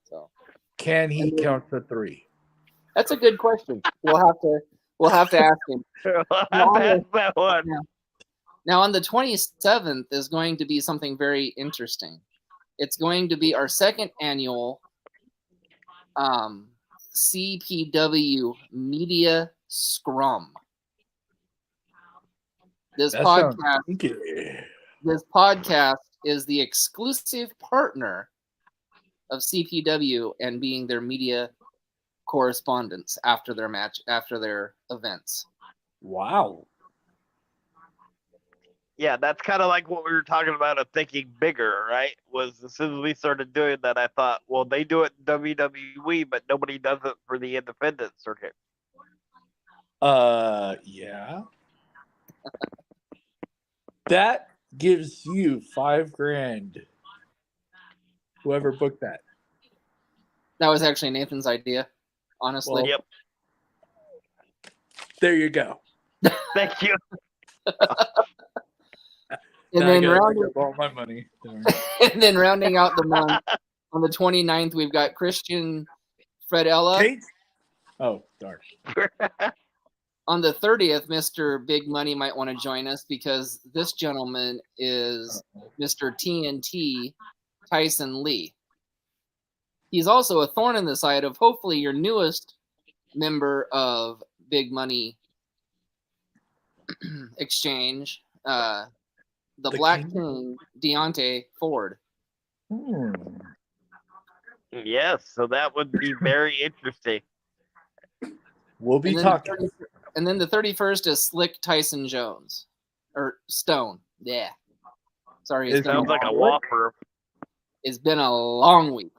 So Can he count to 3? that's a good question. We'll have to ask him. That's that one. Now on the 27th is going to be something very interesting. It's going to be our second annual CPW Media Scrum. This podcast is the exclusive partner of CPW and being their media correspondents after their events. Wow. Yeah, that's kind of like what we were talking about of thinking bigger, right? Was as soon as we started doing that, I thought, well, they do it in WWE, but nobody does it for the independent circuit. Yeah. That gives you $5,000. Whoever booked that. That was actually Nathan's idea, honestly. Well, Yep. There you go. Thank you. And Now I then gotta rounding, pick up all my money. Darn. and then rounding out the month on the 29th, we've got Christian Fredella. Kate? Oh, darn. On the 30th, Mr. Big Money might want to join us because this gentleman is Mr. TNT Tyson Lee. He's also a thorn in the side of hopefully your newest member of Big Money Exchange, the Black King, Deontay Ford. Yes, so that would be very interesting. We'll be And then talking. And then the 31st is Slick Tyson Jones. Or Stone. Yeah. Sorry. It It sounds like a What? law firm. It's been a long week.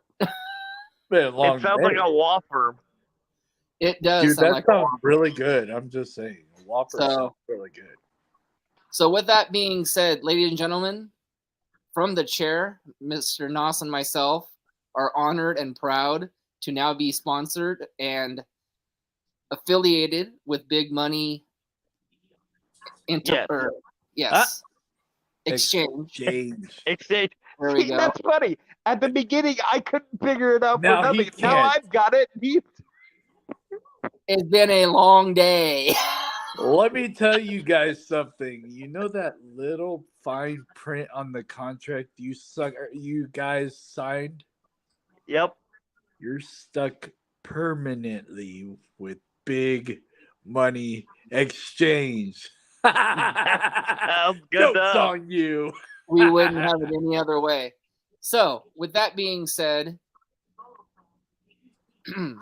Been a long It sounds day. like a law firm. It does Dude, sound that like sounds really good. I'm just saying. Whopper So- sounds really good. So with that being said, ladies and gentlemen, from the chair, Mr. Noss and myself are honored and proud to now be sponsored and affiliated with Big Money Yes. Yes. Exchange. Change. Exchange. There we See, go. that's funny. At the beginning, I couldn't figure it out Now for he nothing. Now can. I've got it. It's been a long day. Let me tell you guys something. You know that little fine print on the contract you guys signed? Yep. You're stuck permanently with Big Money Exchange. Sounds good. Joke's on you. We wouldn't have it any other way. So, with that being said,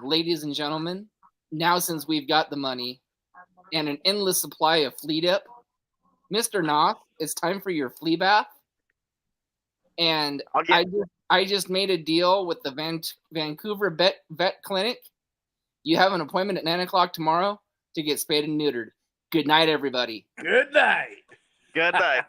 ladies and gentlemen, now since we've got the money and an endless supply of flea dip, Mr. Noth, it's time for your flea bath. And I'll get- I just made a deal with the Vancouver Vet Clinic. You have an appointment at 9 o'clock tomorrow to get spayed and neutered. Good night, everybody. Good night. Good night.